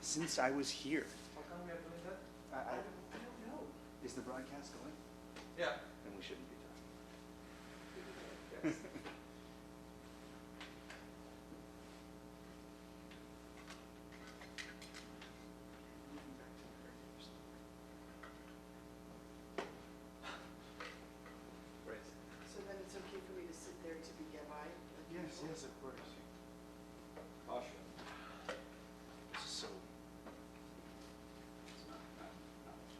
since I was here. How come we are doing that? I don't know. Is the broadcast going? Yeah. Then we shouldn't be talking. Yes. Great. So then it's okay for me to sit there to begin my? Yes, yes, of course. Caution. This is so. It's not my look. It's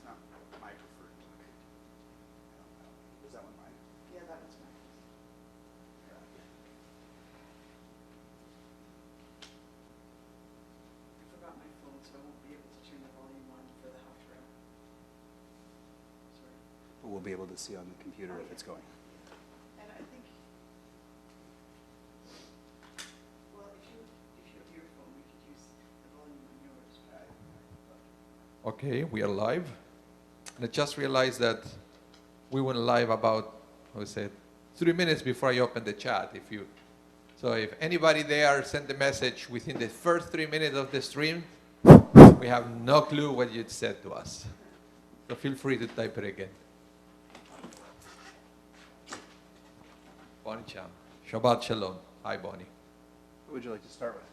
not my preferred look. Is that one mine? Yeah, that was mine. I forgot my phone, so I won't be able to turn the volume on for the half row. Sorry. But we'll be able to see on the computer if it's going. And I think, well, if you have your phone, we could use the volume on yours. Okay, we are live. And I just realized that we went live about, how we say it, 3 minutes before I opened the chat. So if anybody there sent the message within the first 3 minutes of the stream, we have no clue what you'd said to us. So feel free to type it again. Bonnie Cham. Shabbat Shalom. Hi, Bonnie. What would you like to start with?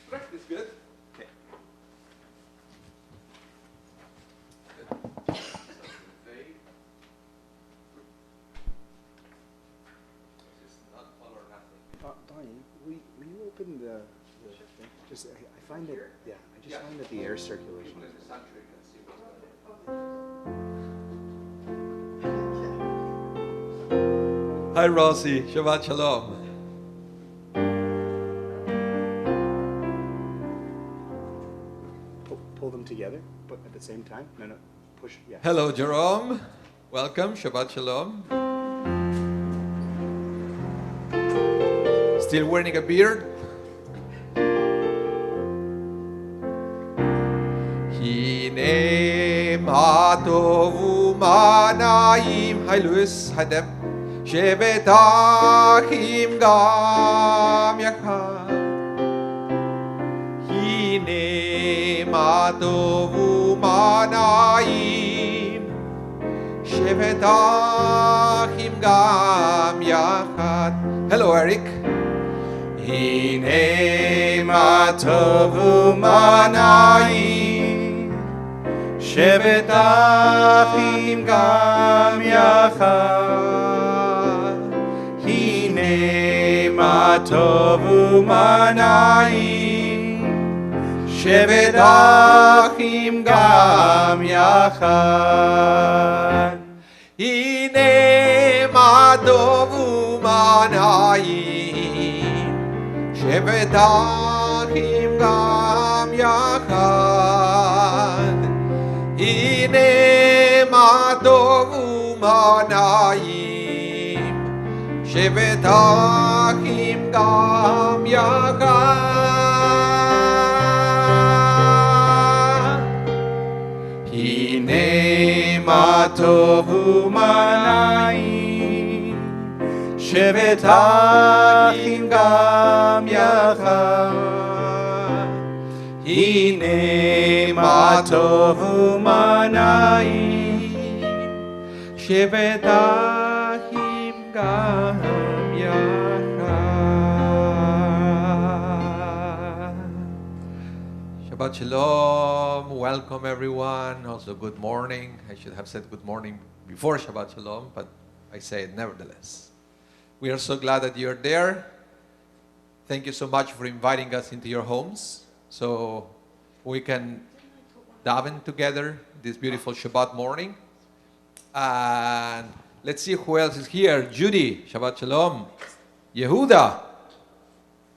Practice good. Okay. Donnie, will you open the thing? Just, I find that, yeah, I just find that the air circulation. Hi, Rosie. Shabbat Shalom. Pull them together, but at the same time? No, push, yeah. Hello, Jerome. Welcome. Shabbat Shalom. Still wearing a beard? Hine matovu manayim. Hi, Louis. Hi, Deb. Shebetachim gam yakad. Hine matovu manayim. Shebetachim gam yakad. Hello, Eric. Hine matovu manayim Shebetachim gam yachad Hine matovu manayim Shebetachim gam yachad Hine matovu manayim Shebetachim gam yachad Hine matovu manayim Shebetachim gam yachad Hine matovu manayim Shebetachim gam yachad Hine matovu manayim Shebetachim gam yachad. Shabbat Shalom. Welcome, everyone. Also, good morning. I should have said good morning before Shabbat Shalom, but I say it nevertheless. We are so glad that you're there. Thank you so much for inviting us into your homes so we can daven together this beautiful Shabbat morning. And let's see who else is here. Judy, Shabbat Shalom. Yehuda,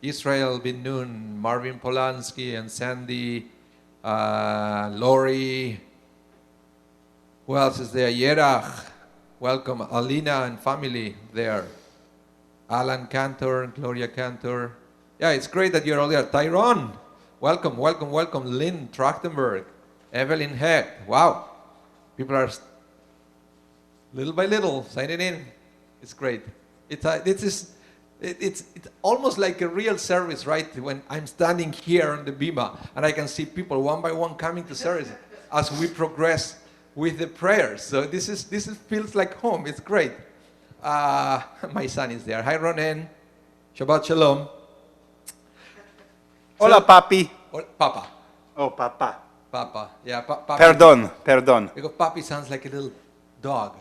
Israel bin Nun, Marvin Polanski and Sandy, Lori. Who else is there? Yerach. Welcome, Alina and family there. Alan Cantor, Gloria Cantor. Yeah, it's great that you're all there. Tyrone, welcome, welcome, welcome. Lynn Trachtenberg, Evelyn Heck. Wow, people are little by little signing in. It's great. This is It's almost like a real service, right? When I'm standing here on the bima and I can see people one by one coming to service as we progress with the prayers. So this feels like home. It's great. My son is there. Hi, Ronen. Shabbat Shalom. Hola, papi. Papa. Oh, papa. Papa. Yeah, Papa. Perdón. Because papi sounds like a little dog,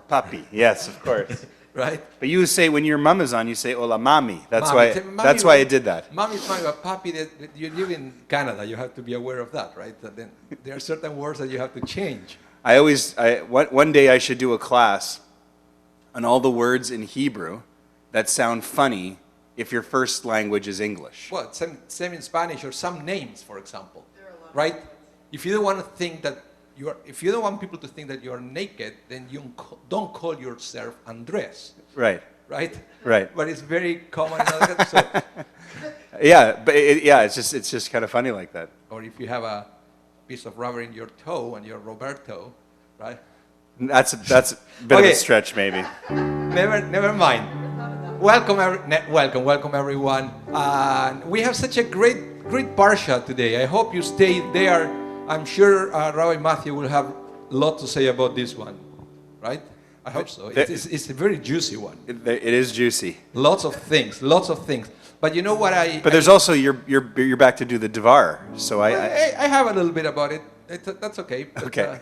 Papi. Yes, of course. right? But you say when your mom is on, you say hola, mami. That's Mommy. that's why I did that. Mommy's fine, but papi, that you live in Canada, you have to be aware of that, right? That then there are certain words that you have to change. One day I should do a class on all the words in Hebrew that sound funny if your first language is English. Well, same in Spanish, or some names, for example, There are a lot of right? If you don't want to think that if you don't want people to think that you are naked, then you don't call yourself Andres, Right. right? Right. But it's very common. So, Yeah, but it's just kind of funny like that. or if you have a piece of rubber in your toe and you're Roberto, right? That's a bit of Okay. a stretch, maybe. Never mind. Welcome everyone. We have such a great parsha today. I hope you stay there. I'm sure Rabbi Matthew will have a lot to say about this one, right? I hope so. It's a very juicy one. It is juicy. Lots of things. But you know what But there's also you're back to do the Devar. So I have a little bit about it. That's okay. But, Okay.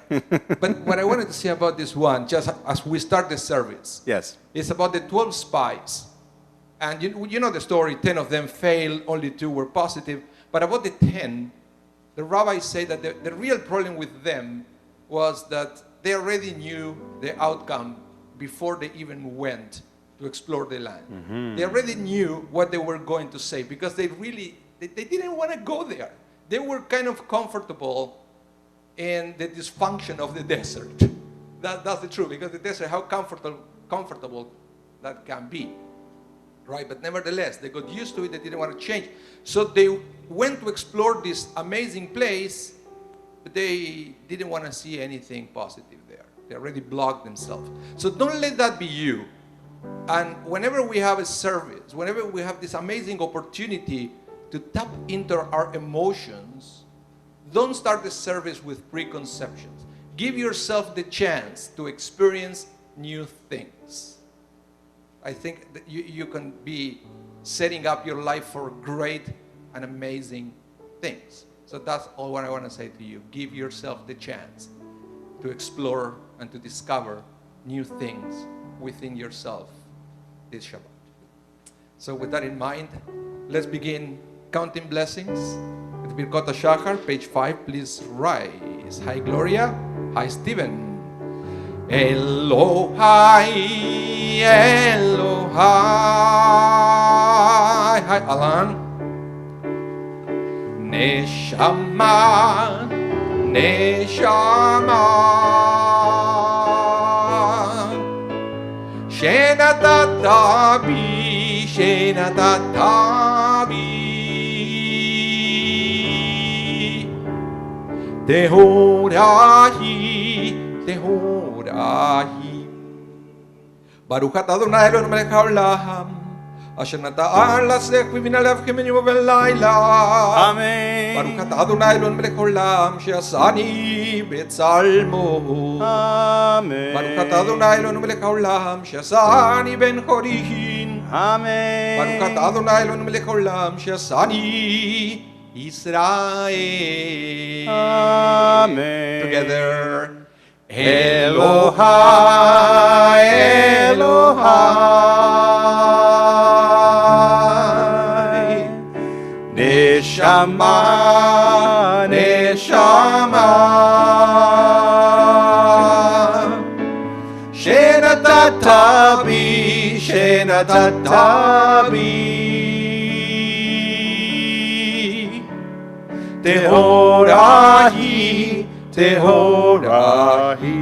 but what I wanted to say about this one, just as we start the service, yes. it's about the 12 spies. And you know the story, 10 of them failed, only 2 were positive. But about the 10, the rabbis say that the real problem with them was that they already knew the outcome before they even went to explore the land. Mm-hmm. They already knew what they were going to say because they didn't want to go there. They were kind of comfortable in the dysfunction of the desert. That's the truth, because the desert, how comfortable that can be. Right, but nevertheless, they got used to it, they didn't want to change. So they went to explore this amazing place, but they didn't want to see anything positive there. They already blocked themselves. So don't let that be you. And whenever we have a service, whenever we have this amazing opportunity to tap into our emotions, don't start the service with preconceptions. Give yourself the chance to experience new things. I think that you can be setting up your life for great and amazing things. So that's all what I want to say to you. Give yourself the chance to explore and to discover new things within yourself this Shabbat. So with that in mind, let's begin counting blessings. With Birkot HaShachar, page 5, please rise. Hi Gloria. Hi Stephen. Elohai, Elohai. Hi Alan. Neshama, Neshama. Shenatatabi, Shenatatabi. Tehorahi, Tehorahi. Baruch atah Adonai Eloheinu melech haolam, asher nata'an lasech v'bina lev k'menu v'layla. Amen. Baruch atah Adonai Eloheinu melech haolam, she'asani betzalmo. Amen. Baruch atah Adonai Eloheinu melech haolam, she'asani ben chorin. Amen. Baruch atah Adonai Eloheinu melech haolam, she'asani Israel. Amen. Together. Elohai, Elohai, Neshama, Neshama, Shenatatabi, Shenatatabi, Tehorahi, Tehorahi.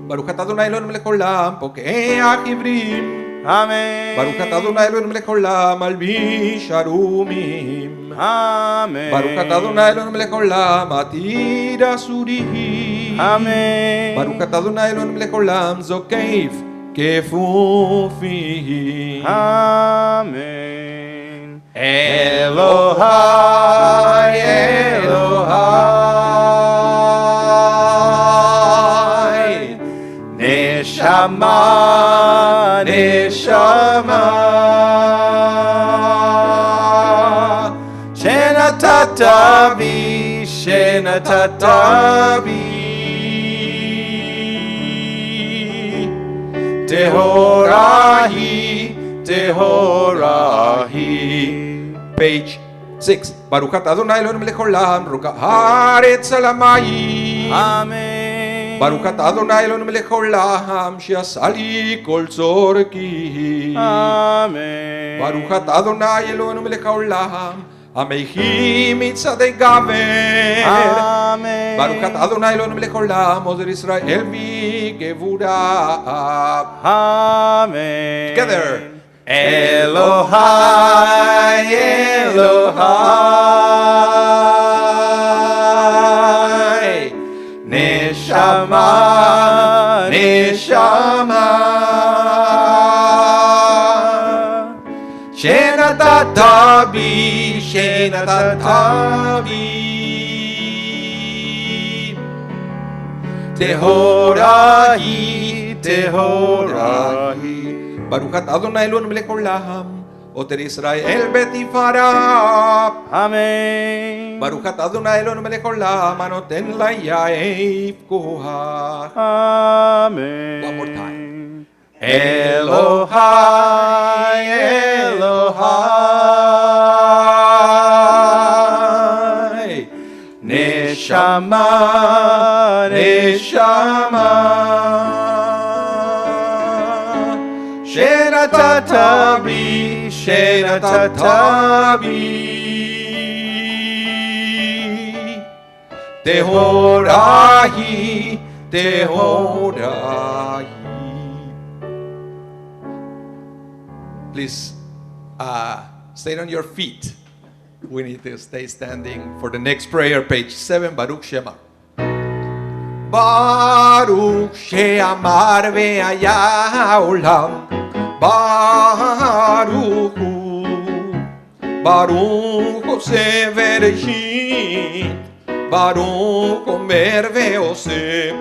Baruch atah Adonai Eloheinu melech haolam, pokei achivrim. Amen. Baruch atah Adonai Eloheinu melech haolam, malbish arumim. Amen. Baruch atah Adonai Eloheinu melech haolam, atid asurihim. Amen. Baruch atah Adonai Eloheinu melech haolam, zokeif כפופים. Amen. אלוהי, אלוהי, נשמה, נשמה, שנתת בי, שנתת בי, טהורה היא, טהורה היא. Page 6. ברוך אתה אדוני אלוהינו מלך העולם, ברוך הארץ על המים. Amen. ברוך אתה אדוני אלוהינו מלך העולם, שעשה לי כל צורכי. Amen. ברוך אתה אדוני אלוהינו מלך העולם, המחי מצעדי גבר. Amen. ברוך אתה אדוני אלוהינו מלך העולם, עוזר ישראל וגבוריו. Amen. Together. Elohai, Elohai, Neshama, Neshama, שנתת בי, שנתת בי, טהורה היא, טהורה היא. ברוך אתה אדוני אלוהינו מלך העולם, עוטר ישראל בתפארה. Amen. ברוך אתה אדוני אלוהינו מלך העולם, הנותן ליעף כוח. Amen. One more time. Elohai, Elohai, Neshama, Neshama, שנתת בי, שנתת בי, טהורה היא, טהורה היא. Please stay on your feet. We need to stay standing for the next prayer, page 7, Baruch Shema. Baruch she'amar ve'aya ha'olam, Baruch hu, Baruch oseh vereshit, Baruch omer ve'oseh,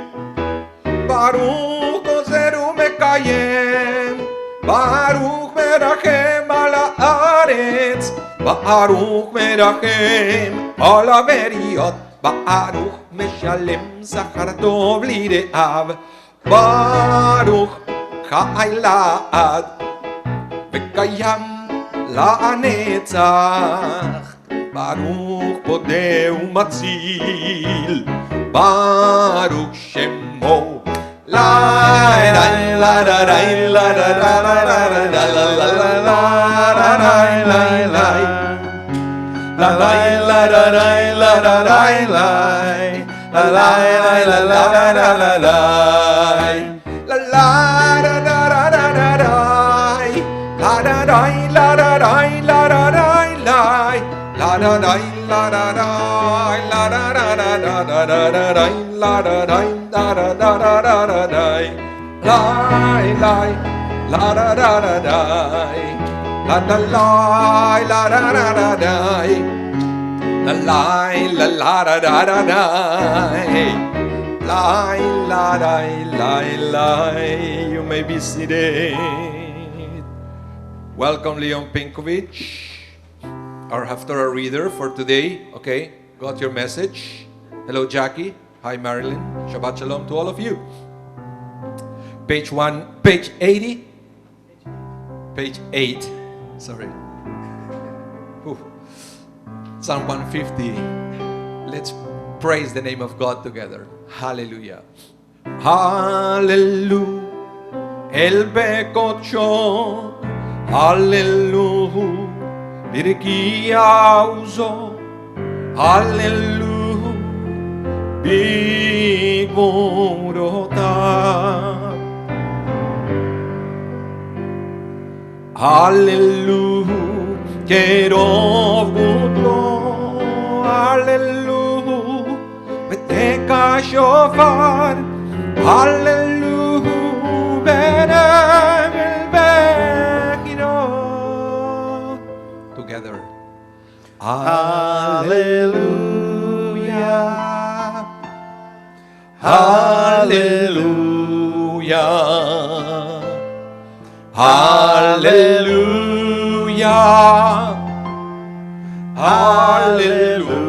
Baruch ozer u'mekayem, Baruch merachem al haaretz, Baruch merachem al ha'beriot, Baruch משלם שכר טוב ליראיו, ברוך חי לעד וקיים לנצח, ברוך פודה ומציל, ברוך שמו. ליי ליי ליי ליי ליי La la la da da da da, la la la la la. You may be seated. Welcome, Leon Pinkovich, our Haftarah reader for today. Okay, got your message. Hello, Jackie. Hi, Marilyn. Shabbat shalom to all of you. Page 1, page 80, page 8. Sorry. Whew. Psalm 150. Let's praise the name of God together. Hallelujah. Hallelujah. El Bekocho. Hallelujah. Birkia uzo. Hallelujah. Bigorota. Hallelujah. Quiero gudlo, hallelujah, beteka shofar, hallelujah, bene together. Hallelujah. Hallelujah. Hallelujah. Hallelujah.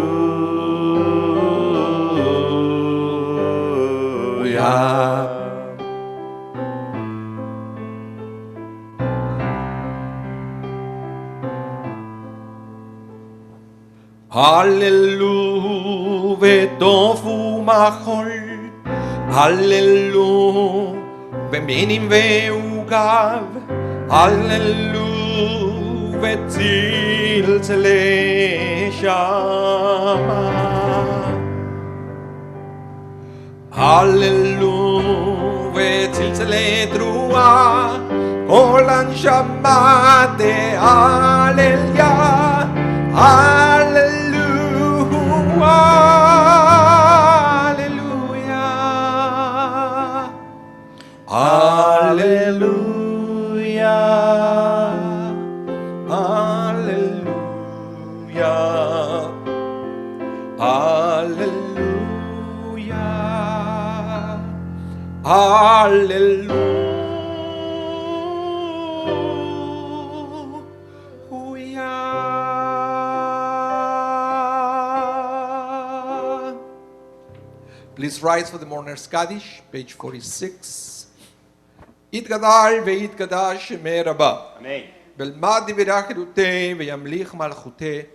Hallelujah, vetofu machol. Hallelujah, veminim veugav. Hallelujah, vetzilzele shama. Hallelujah, vetzilzele trua. Kolan shamate hallelujah. Hallelujah, hallelujah, hallelujah, hallelujah, hallelujah. Please rise for the mourner's Kaddish, page 46. Itgadal ve'itgadash shemei Rabbah. Amen. Belmad divrach edutei ve'yamlich malchutei.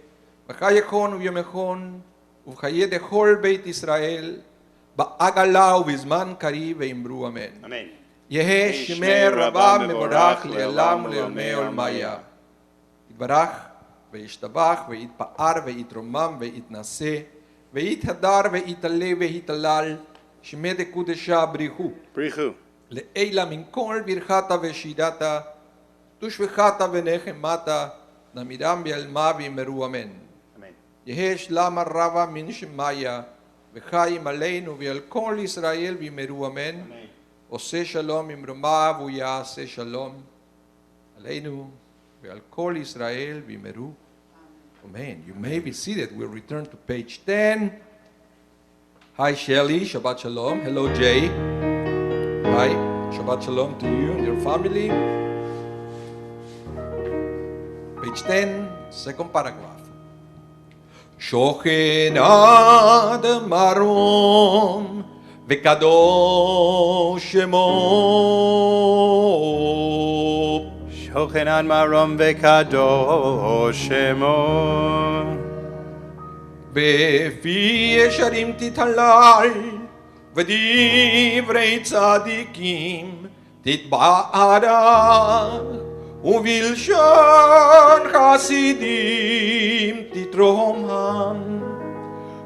V'chayekon u'yomechon u'v'chaye dechol beit Israel. Ba'agala u'bizman kari ve'imru amen. Amen. Yehe shemei Rabbah mevorach le'olam u'le'olmei olmaya. Yitbarach ve'yishtabach ve'yitpa'ar ve'yitromam ve'yitnaseh. ויתהדר ויתעלה ויתהלל שמי דקודשה בריחו Brichu. לעילה מן כל ברכתה ושידתה תושבחתה ונחמתה נמירם בעלמה ויאמרו אמן. Amen. יהא שלמה רבה מן שמיה וחיים עלינו ועל כל ישראל ויאמרו אמן. עושה שלום ממרומיו ויעשה שלום עלינו ועל כל ישראל ויאמרו Amen. You may be seated. We'll return to page 10. Hi, Shelly. Shabbat Shalom. Hello, Jay. Hi. Shabbat Shalom to you and your family. Page 10, second paragraph. Shochenad marom v'kadosh shemo. Shochenan marom vekadosh shemo. בפי ישרים תתהלל, ודברי צדיקים תתבערה, ובלשון חסידים תתרומם,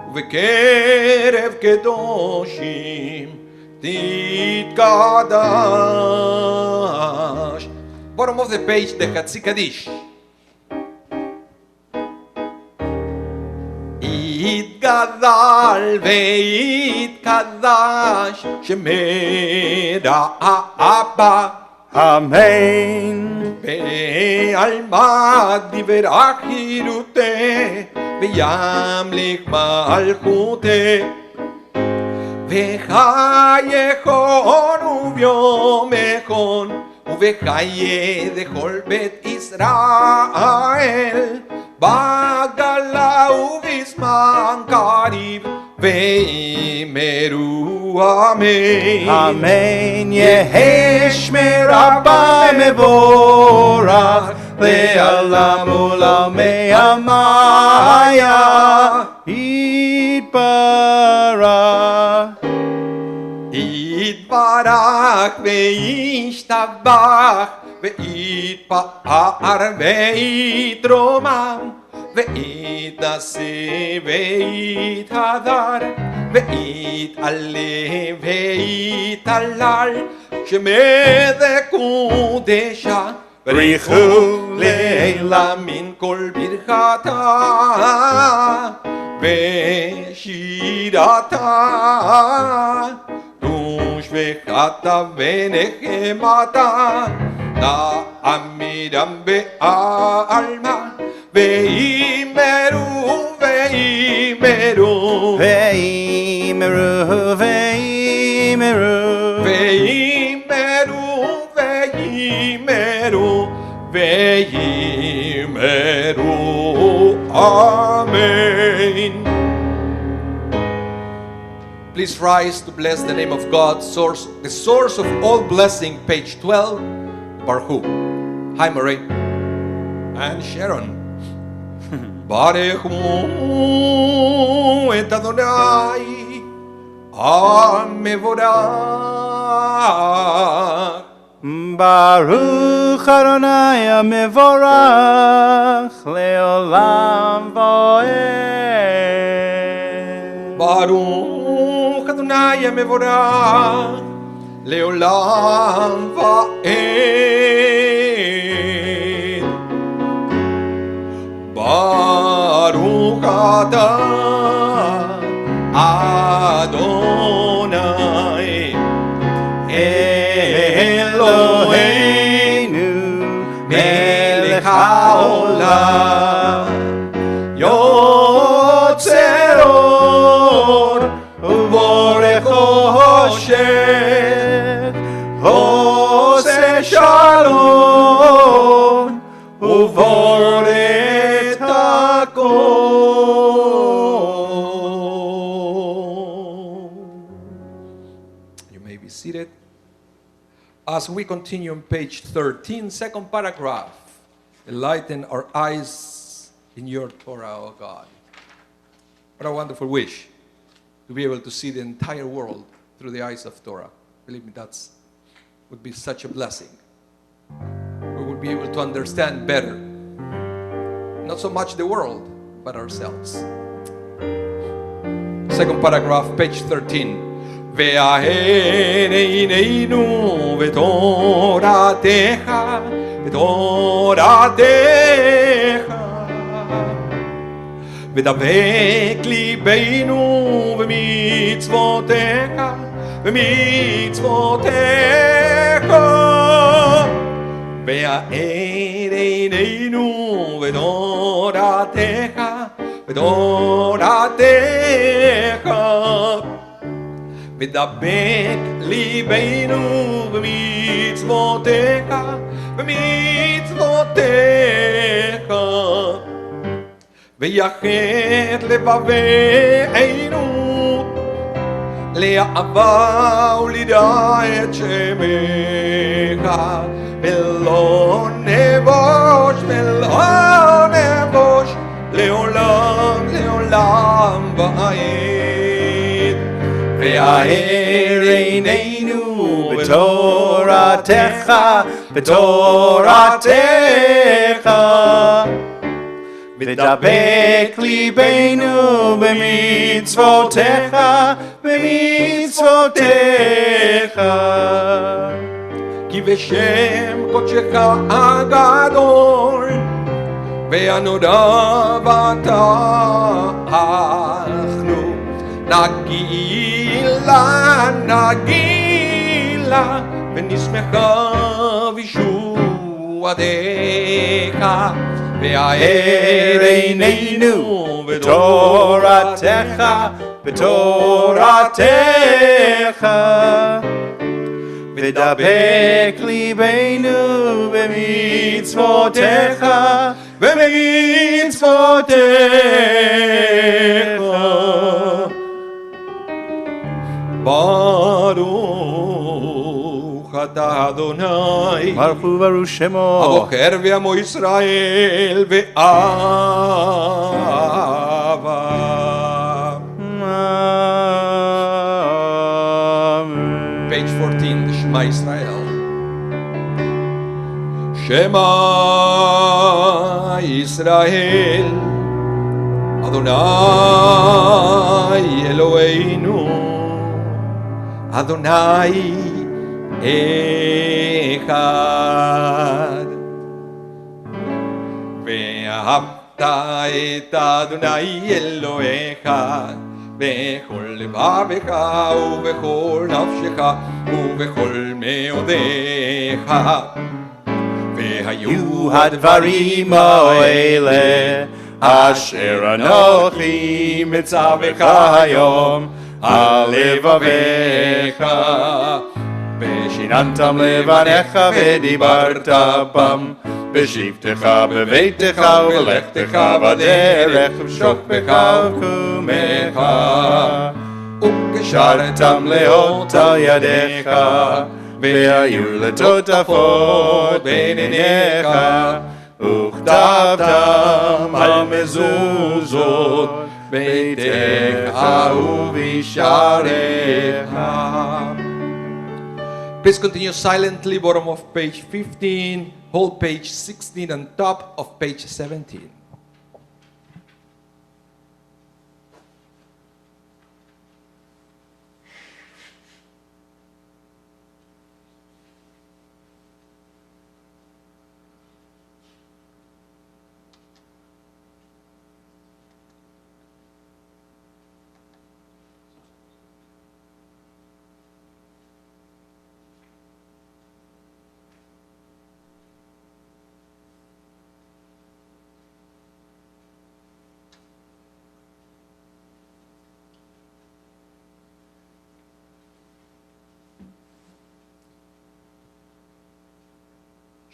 ובקרב קדושים תתקדש. Bottom of the page, the חצי קדיש. יתגדל ויתקדש שמרע אבא Amen. בעלמא דברך חירותי וימליך מלכותי וחייכון וביומכון ובחיי דכל בית ישראל בגלה ובזמן קריב ואמרו אמן. Amen. יהא שמי רבה מבורך לעולם ולעולמי עמיה יתברך. יתברך וישתבח ויתפאר ויתרומם ויתנשא ויתהדר ויתעלה ויתהלל שמי דקודשה בריחו לעילה מן כל ברכתה ושירתה תושבחתה ונחמתה נעמידם בעלמא Veimeru, veimeru, Veimeru, veimeru, veimeru, veimeru, veimeru. Amen. Please rise to bless the name of God, the source of all blessing, page 12, Baruch. Hi, Marie. And Sharon. Baruch et Adonai, Amevorach. Baruch Adonai Mevorach Leolam Voed. Baruch Adonai Mevorach Leolam Vaed. Baruch Adonai Eloheinu Melech Haolam Yotzer Or Uvorech Hoshech Oseh Shalom Uvorech Hakol. You may be seated. As we continue on page 13, second paragraph, enlighten our eyes in your Torah, O God. What a wonderful wish to be able to see the entire world through the eyes of Torah. Believe me, that would be such a blessing. We would be able to understand better, not so much the world, but ourselves. Second paragraph, page 13. Ve'aher eineinu v'toratecha, v'toratecha, v'davek libeinu v'mitzvotecha, v'mitzvotecha. Ve'aher eineinu v'toratecha, v'toratecha, ודבק ליבנו במצוותיך, במצוותיך, ויחד לבבינו לאהבה ולדע את שמך, ולא נבוש, ולא נבוש, לעולם, לעולם ועד. והאר עינינו בתורתך, בתורתך, ודבק ליבנו במצוותיך, במצוותיך. כי בשם קודשך הגדול והנורא בטחנו, נגילה, נגילה, ונשמחה בישועתך. והאר עינינו בתורתך, בתורתך, ודבק ליבנו במצוותיך, במצוותיך. ברוך אתה אדוני, ברוך הוא ברוך שמו, הבוחר ועמו ישראל ואהבה. Page 14, the Shema Israel. Shema Israel, Adonai Eloheinu, Adonai Echad. ואהבת את אדוני אלוהיך בכל לבבך ובכל נפשך ובכל מאודיך, והיו הדברים האלה אשר אנוכי מצווך היום על לבביך ושיננתם לבניך ודיברת בם בשבתך בביתך ובלכתך בדרך ובשוכבך ובקומך וקשרתם לאות על ידיך והיו לטוטפות בין עיניך וכתבתם על מזוזות ביתך ובשעריך. Please continue silently, bottom of page 15, whole page 16, and top of page 17.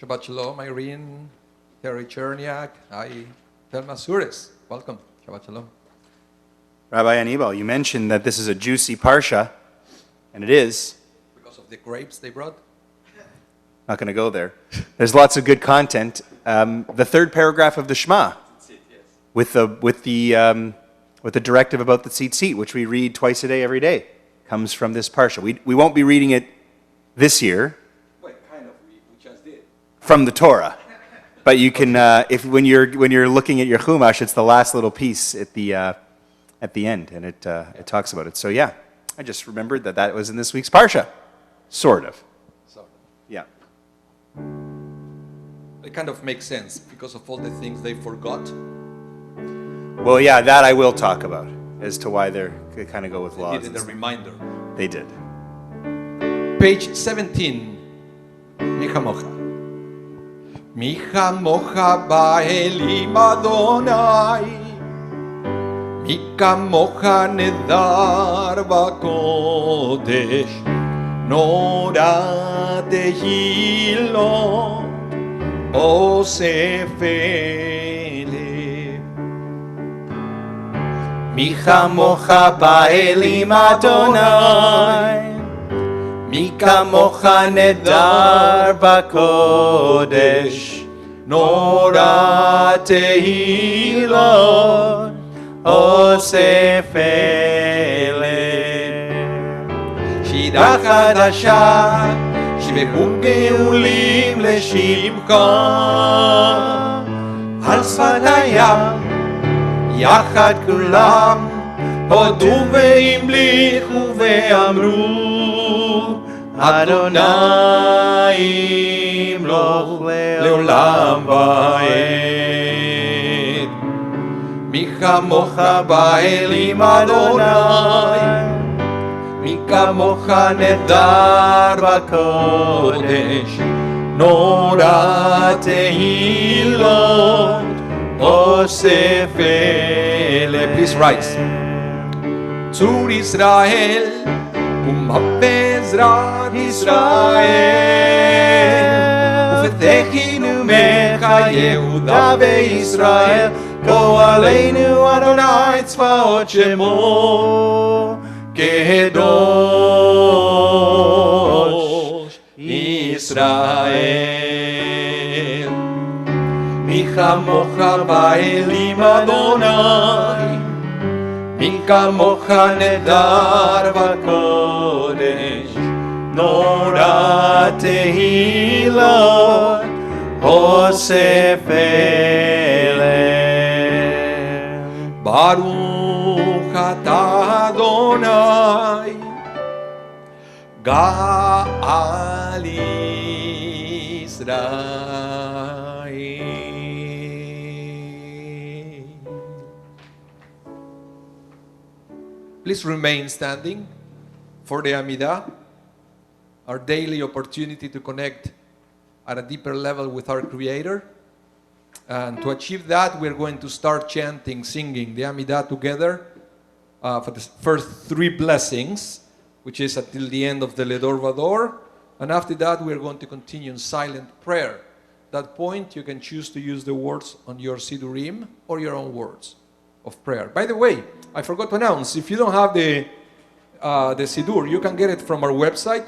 Shabbat Shalom, Irene, Terry Cherniak, Thelma Suris. Welcome. Shabbat Shalom. Rabbi Anibal, you mentioned that this is a juicy parsha, and it is. Because of the grapes they brought? Not going to go there. There's lots of good content. The third paragraph of the Shema, with the directive about the tzitzit, which we read twice a day, every day, comes from this parsha. We won't be reading it this year. From the Torah, but you can when you're looking at your chumash, it's the last little piece at the end, and it talks about it. So yeah, I just remembered that was in this week's parsha, sort of. Yeah. It kind of makes sense because of all the things they forgot. Well, yeah, that I will talk about as to why they kind of go with laws. They needed a reminder. They did. Page 17. Micha Mocha. Micha Mocha Ba'elim Adonai Micha Mocha Nedar Ba'kodesh Nora Tehilot Osef Elev Micha Mocha Ba'elim Adonai Micha Mocha Nedar Ba'kodesh Nora Tehilot Osef Elev Shira Chadasha Shivekun Geulim Leshimcha Al Sfat Hayam Yachad Kulam Hodu ve'imlichu ve'amru Adonai imloch leolam va'ed Micha mocha ba'elim Adonai Micha mocha nedar ba'kodesh Nora tehilot Osef Elev. Please rise. Tzur Israel Umabezrat Israel Ufetechinu mecha Yehuda ve'Israel Go aleinu Adonai tzvaot shemo Kedosh Israel Micha mocha ba'elim Adonai Micha mocha nedar ba'kodesh Nora tehilot Osef Elev Baruch atah Adonai Ga'al Yisrael. Please remain standing for the Amidah, our daily opportunity to connect at a deeper level with our Creator. And to achieve that, we're going to start chanting, singing the Amidah together for the first 3 blessings, which is until the end of the Ledor Vador. And after that, we're going to continue in silent prayer. At that point, you can choose to use the words on your Sidurim or your own words of prayer. By the way, I forgot to announce, if you don't have the Sidur, you can get it from our website,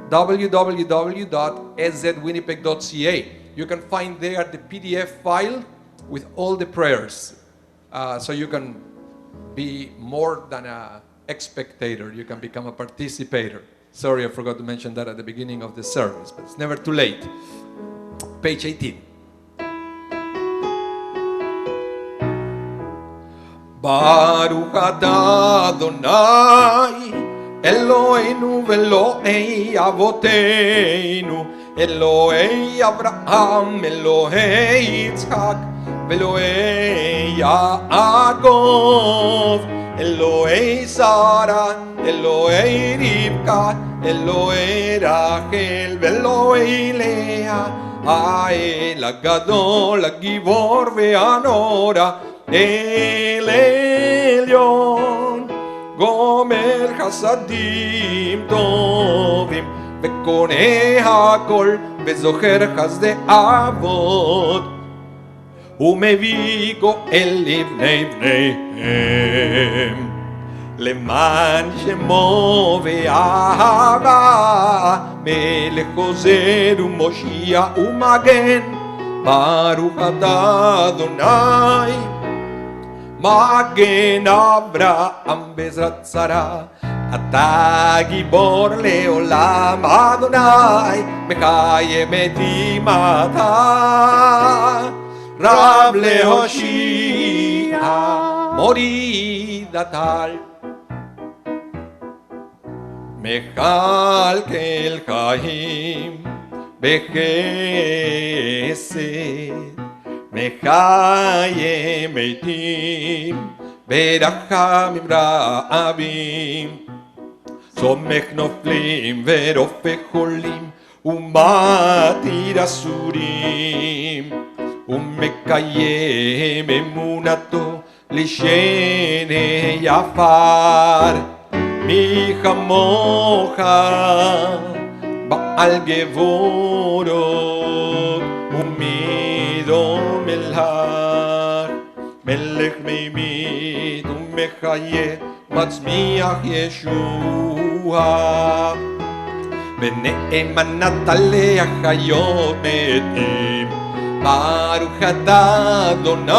www.szwinnipeg.ca. You can find there the PDF file with all the prayers. So you can be more than a spectator. You can become a participator. Sorry, I forgot to mention that at the beginning of the service, but it's never too late. Page 18. Baruch atah Adonai Eloheinu ve'Elohei avoteinu Elohei Avraham Elohei Yitzchak ve'Elohei Yaakov Elohei Sarah Elohei Rivka Elohei Rachel ve'Elohei Leah Ha'el Hagadol Hagibor ve'Hanora El Elyon Gomer Chasadim Tovim Vekoneh Hakol Vezocher Chasdei Avot Umevii Goel Livnei Bneihem Leman Shemo Ve'ahava Melech Ozer U'Moshiach U'Magen Baruch atah Adonai Magen Avraham Bezrat Sarah אתה גיבור לעולם אדוני מחיים מתים אתה רב להושיע מוריד הטל מכלכל חיים בחסד מחיים מתים ברחמים רבים סומך נופלים ורופא חולים ומתיר אסורים ומקיים אמונתו לשני עפר מי כמוך בעל גבורות ומי דומה לך מלך מימית ומחיה מצמיח ישועה ונאמנת להחיות מתים ברוך אתה אדוני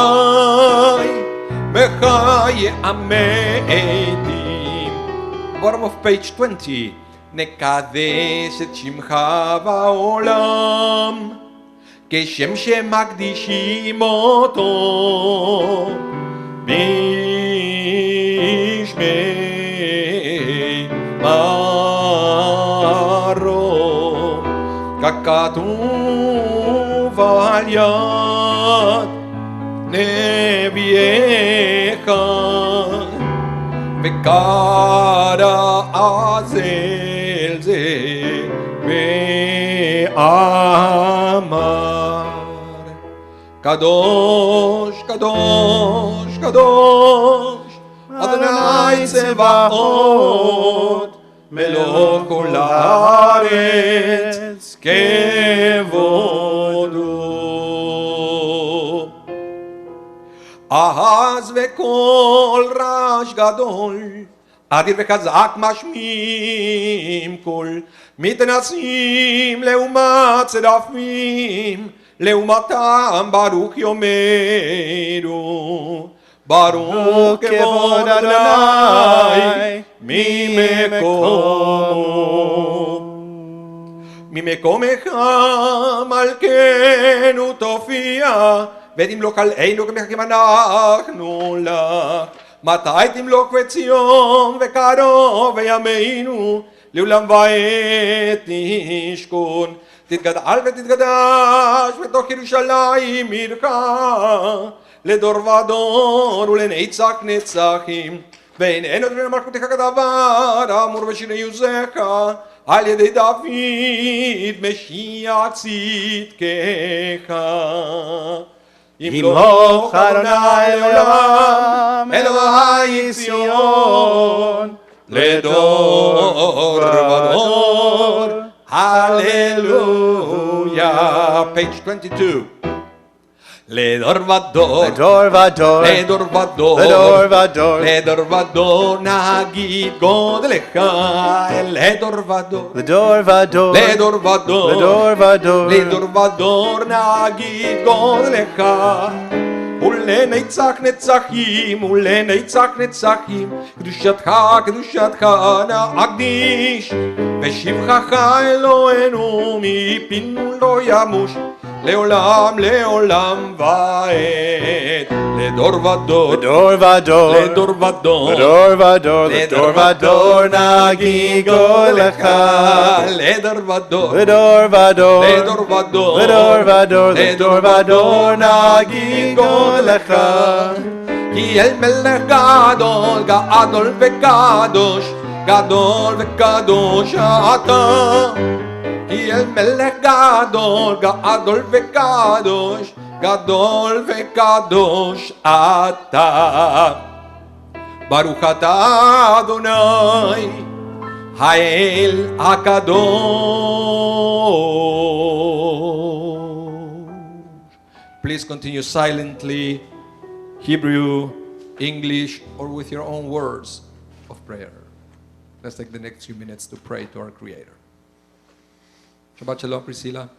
בחיי המתים. Bottom of page 20. נקדש את שמך בעולם כשם שמקדישים אותו בשמי מרום ככתוב על יד נביאך וקרא אל זה ואמר קדוש קדוש קדוש אדוני צבאות מלוא כל הארץ כבודו אז וקול רעש גדול אדיר וחזק משמיעים קול מתנסים לעומת צרפים לעומתם ברוך יאמרו ברוך כבוד אדוני ממקומך מלכנו תופיע ותמלוך עלינו כמחכים אנחנו לך מתי תמלוך וציון וקרוב וימינו לעולם ועד תשכון תתגדל ותתקדש בתוך ירושלים עירך לדור ודור ולנצח נצחים ואין עוד בין מלכותך כדבר אמור בשירי עוזך על ידי דוד משיח צדקך. ימלוך אדוני לעולם, אלוהי ציון, לדור ודור. Hallelujah. Page 22. לדור ודור, לדור ודור, לדור ודור, לדור ודור, לדור ודור נגיד גודלך. לדור ודור, לדור ודור, לדור ודור, לדור ודור, לדור ודור נגיד גודלך. ולנצח נצחים, ולנצח נצחים, קדושתך, קדושתך נקדיש. ושבחך אלוהינו מפינו לא ימוש, לעולם לעולם ועד. לדור ודור, לדור ודור, לדור ודור, לדור ודור, לדור ודור נגיד גודלך. לדור ודור, לדור ודור, לדור ודור, לדור ודור, לדור ודור נגיד גודלך. כי אל מלך גדול, גדול וקדוש, גדול וקדוש אתה. כי אל מלך גדול, גדול וקדוש, גדול וקדוש אתה. ברוך אתה אדוני, האל הקדוש. Please continue silently, Hebrew, English, or with your own words of prayer. Let's take the next few minutes to pray to our Creator. Shabbat Shalom, Priscilla.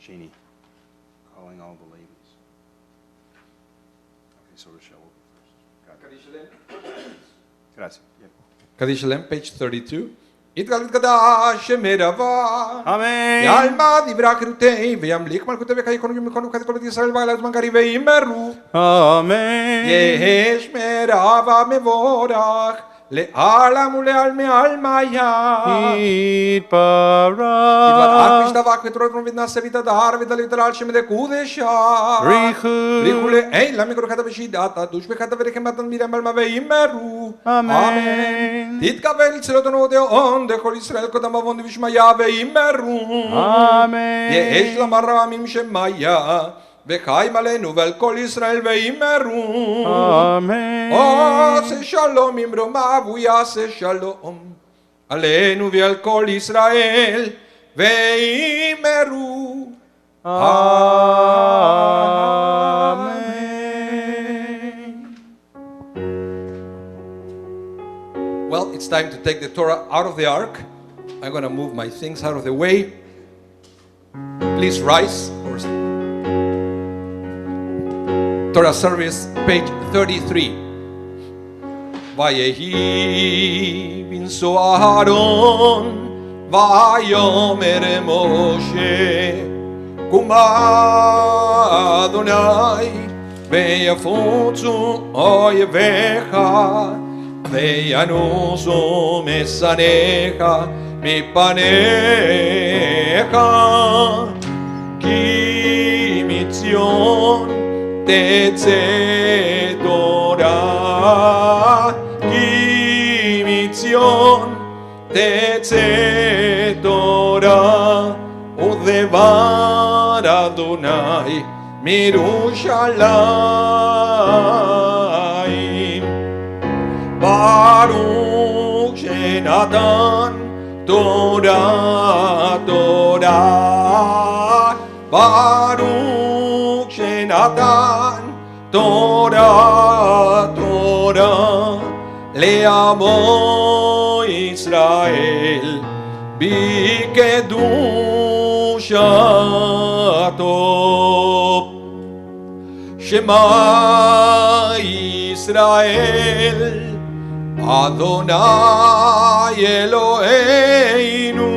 Jeannie, calling all the ladies. Okay, so Rochelle will go first. Grazie. Yeah. Kaddish Shalem, page 32. Itgalit Kadash Merava. Amen. Yalma Divra Kirutei, Viamlik Malkute Kaikon Yumikon Katkot Israel Balas Mankari Veimeru. Amen. Yesh Merava Mevorach. Le'alam ule'al me'al maya. Itbarach. Davak Petrotron Vidnase Vitadar Vidalitral Shemede Kudesha. Richu. Rikule Ein Lamikro Kata Veshidata Dush Bekata Verekematan Miriam Maveimeru. Amen. Titkavel Tselotono de On de Kol Israel Kodamavon Vishmaya Veimeru. Amen. Yesh Lamaramim Shemaya. V'chaim aleinu ve'al kol Yisrael ve'imeru. Amen. Ose shalom imromav u'yase shalom aleinu ve'al kol Yisrael ve'imeru. Amen. Well, it's time to take the Torah out of the ark. I'm going to move my things out of the way. Please rise. Torah service, page 33. Vayehi binso Aharon, vayomer Moshe, Kuma Adonai, veyafutzu oyevecha, veyanusu mesanecha, mipanecha, ki mitzion Tetse Torah, ki mitzion, Tetse Torah, udevar Adonai mirushalayim. Baruch Shenatan Torah, Torah, Baruch Shenatan Torah, Torah, le'amo Israel bikedushato. Shema Israel, Adonai Eloheinu,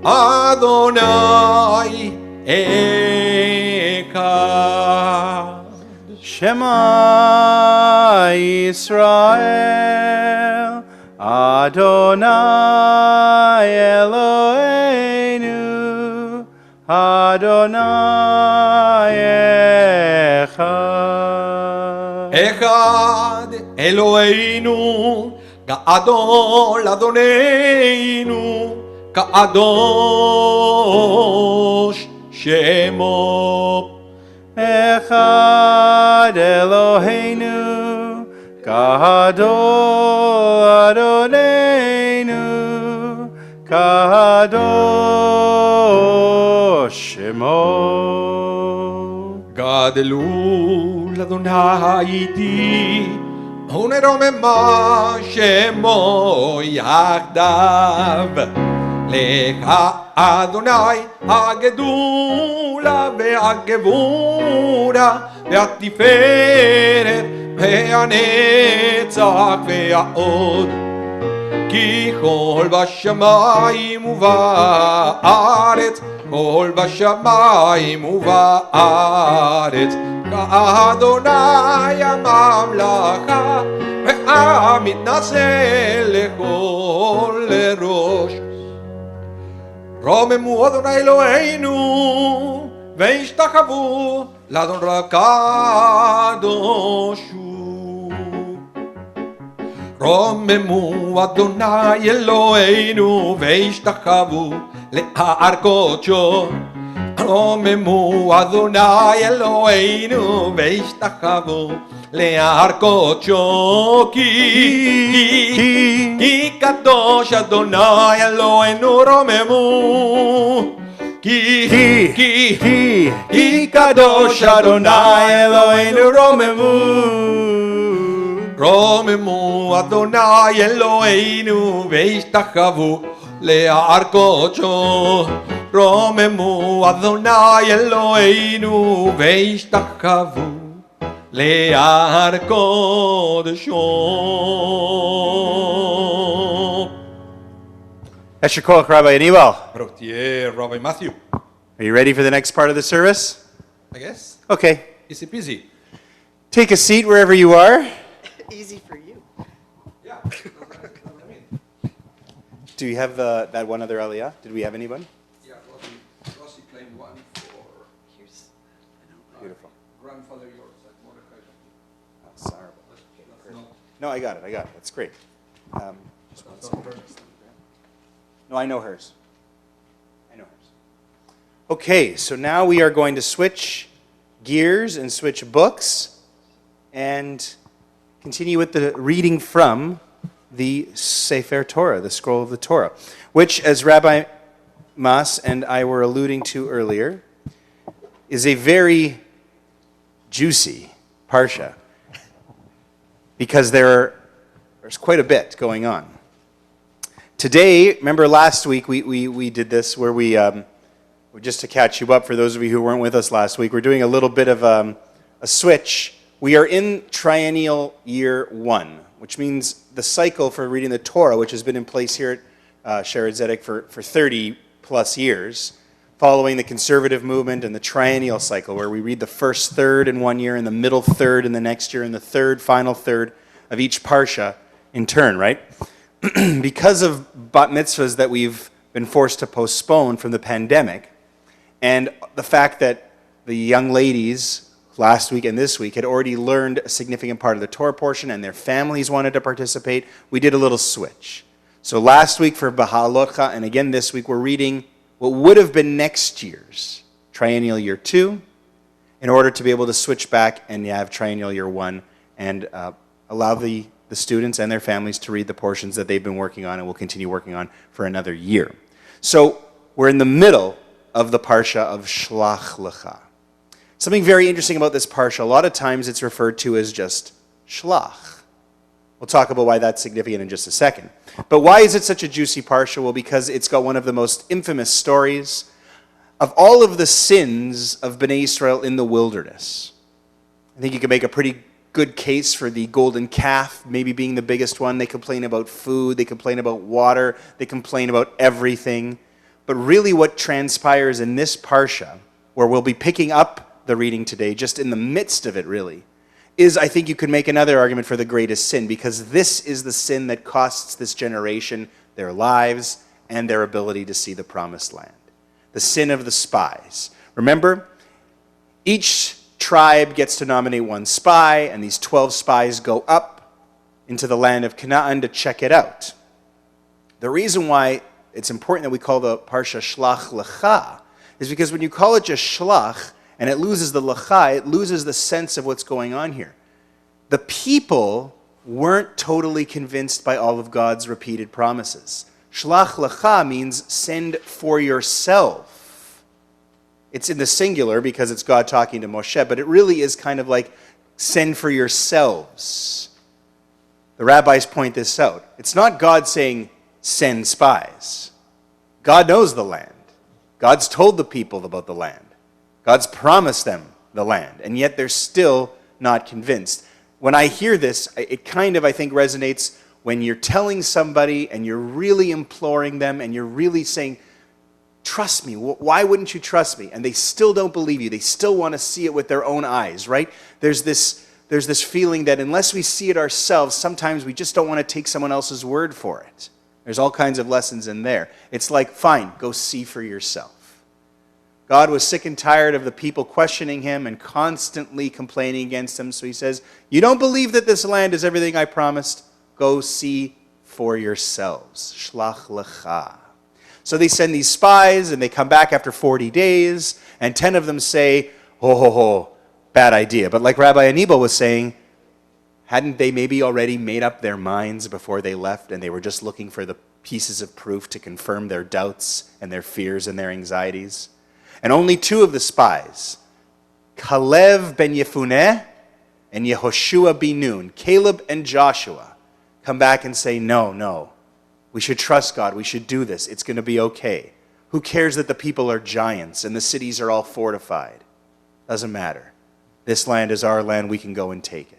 Adonai Echad. Shema Yisrael, Adonai Eloheinu, Adonai Echad. Echad Eloheinu, Ga'adol Adoneinu, Ka'adosh Shemo. Echad Eloheinu, Gadol Adoneinu, Kadosh Shemo. Gadelu l'Adonai iti, uneromema Shemo yachdav. Lecha Adonai הגדולה והגבורה והתפארת והנצח והעוד כי כל בשמיים ובארץ כל בשמיים ובארץ כאדוני הממלכה והמתנשא לכל ראש רוממו אדוני אלוהינו והשתחוו לאדון הקדוש הוא. רוממו אדוני אלוהינו והשתחוו להר קודשו. רוממו אדוני אלוהינו והשתחוו להר קודשו כי קדוש אדוני אלוהינו רוממו כי קדוש אדוני אלוהינו רוממו רוממו אדוני אלוהינו והשתחוו להערכו רוממו אדוני אלוהינו והשתחוו להר קודשו. Esher Koach, Rabbi Anibal. Rotier, Rabbi Matthew. Are you ready for the next part of the service? I guess. Okay. Easy peasy. Take a seat wherever you are. Easy for you. Yeah. That's what I mean. Do you have that one other aliyah? Did we have anyone? Yeah, Rossi claimed one for Here's, Beautiful. grandfather yours at Mordecai. Oh, sorry. That's not, No, I got it. That's great. Just one that's second. not her. No, I know hers. Okay, so now we are going to switch gears and switch books and continue with the reading from the Sefer Torah, the scroll of the Torah, which, as Rabbi Mas and I were alluding to earlier, is a very juicy parsha because there's quite a bit going on. Today, remember last week we did this where we, just to catch you up for those of you who weren't with us last week, we're doing a little bit of a switch. We are in triennial year 1, which means the cycle for reading the Torah, which has been in place here at Sheret Zedek for 30 plus years, following the conservative movement and the triennial cycle, where we read the first third in 1 year and the middle third in the next year and the final third of each parsha in turn, right? Because of bat mitzvahs that we've been forced to postpone from the pandemic, and the fact that the young ladies last week and this week had already learned a significant part of the Torah portion and their families wanted to participate, we did a little switch. So last week for Bahalotcha, and again this week, we're reading what would have been next year's triennial year 2 in order to be able to switch back and have triennial year 1 and allow the students and their families to read the portions that they've been working on and will continue working on for another year. So we're in the middle of the parsha of Shlach Lecha. Something very interesting about this parsha, a lot of times it's referred to as just Shlach. We'll talk about why that's significant in just a second. But why is it such a juicy parsha? Well, because it's got one of the most infamous stories of all of the sins of Bnei Israel in the wilderness. I think you can make a pretty good case for the golden calf maybe being the biggest one. They complain about food, they complain about water, they complain about everything. But really what transpires in this parsha, where we'll be picking up the reading today, just in the midst of it really, is I think you could make another argument for the greatest sin, because this is the sin that costs this generation their lives and their ability to see the promised land. The sin of the spies. Remember, each tribe gets to nominate one spy, and these 12 spies go up into the land of Canaan to check it out. The reason why it's important that we call the parsha Shlach Lecha is because when you call it just Shlach and it loses the Lecha, it loses the sense of what's going on here. The people weren't totally convinced by all of God's repeated promises. Shlach Lecha means send for yourself. It's in the singular because it's God talking to Moshe, but it really is kind of like send for yourselves. The rabbis point this out. It's not God saying send spies. God knows the land. God's told the people about the land. God's promised them the land, and yet they're still not convinced. When I hear this, it kind of, I think, resonates when you're telling somebody and you're really imploring them and you're really saying, trust me, why wouldn't you trust me? And they still don't believe you. They still want to see it with their own eyes, right? There's this feeling that unless we see it ourselves, sometimes we just don't want to take someone else's word for it. There's all kinds of lessons in there. It's like, fine, go see for yourself. God was sick and tired of the people questioning him and constantly complaining against him. So he says, you don't believe that this land is everything I promised? Go see for yourselves. Shlach lecha. So they send these spies, and they come back after 40 days, and 10 of them say, bad idea. But like Rabbi Anibal was saying, hadn't they maybe already made up their minds before they left, and they were just looking for the pieces of proof to confirm their doubts and their fears and their anxieties? And only 2 of the spies, Kalev ben Yefuneh and Yehoshua ben Nun, Caleb and Joshua, come back and say, no, We should trust God. We should do this. It's going to be okay. Who cares that the people are giants and the cities are all fortified? Doesn't matter. This land is our land. We can go and take it.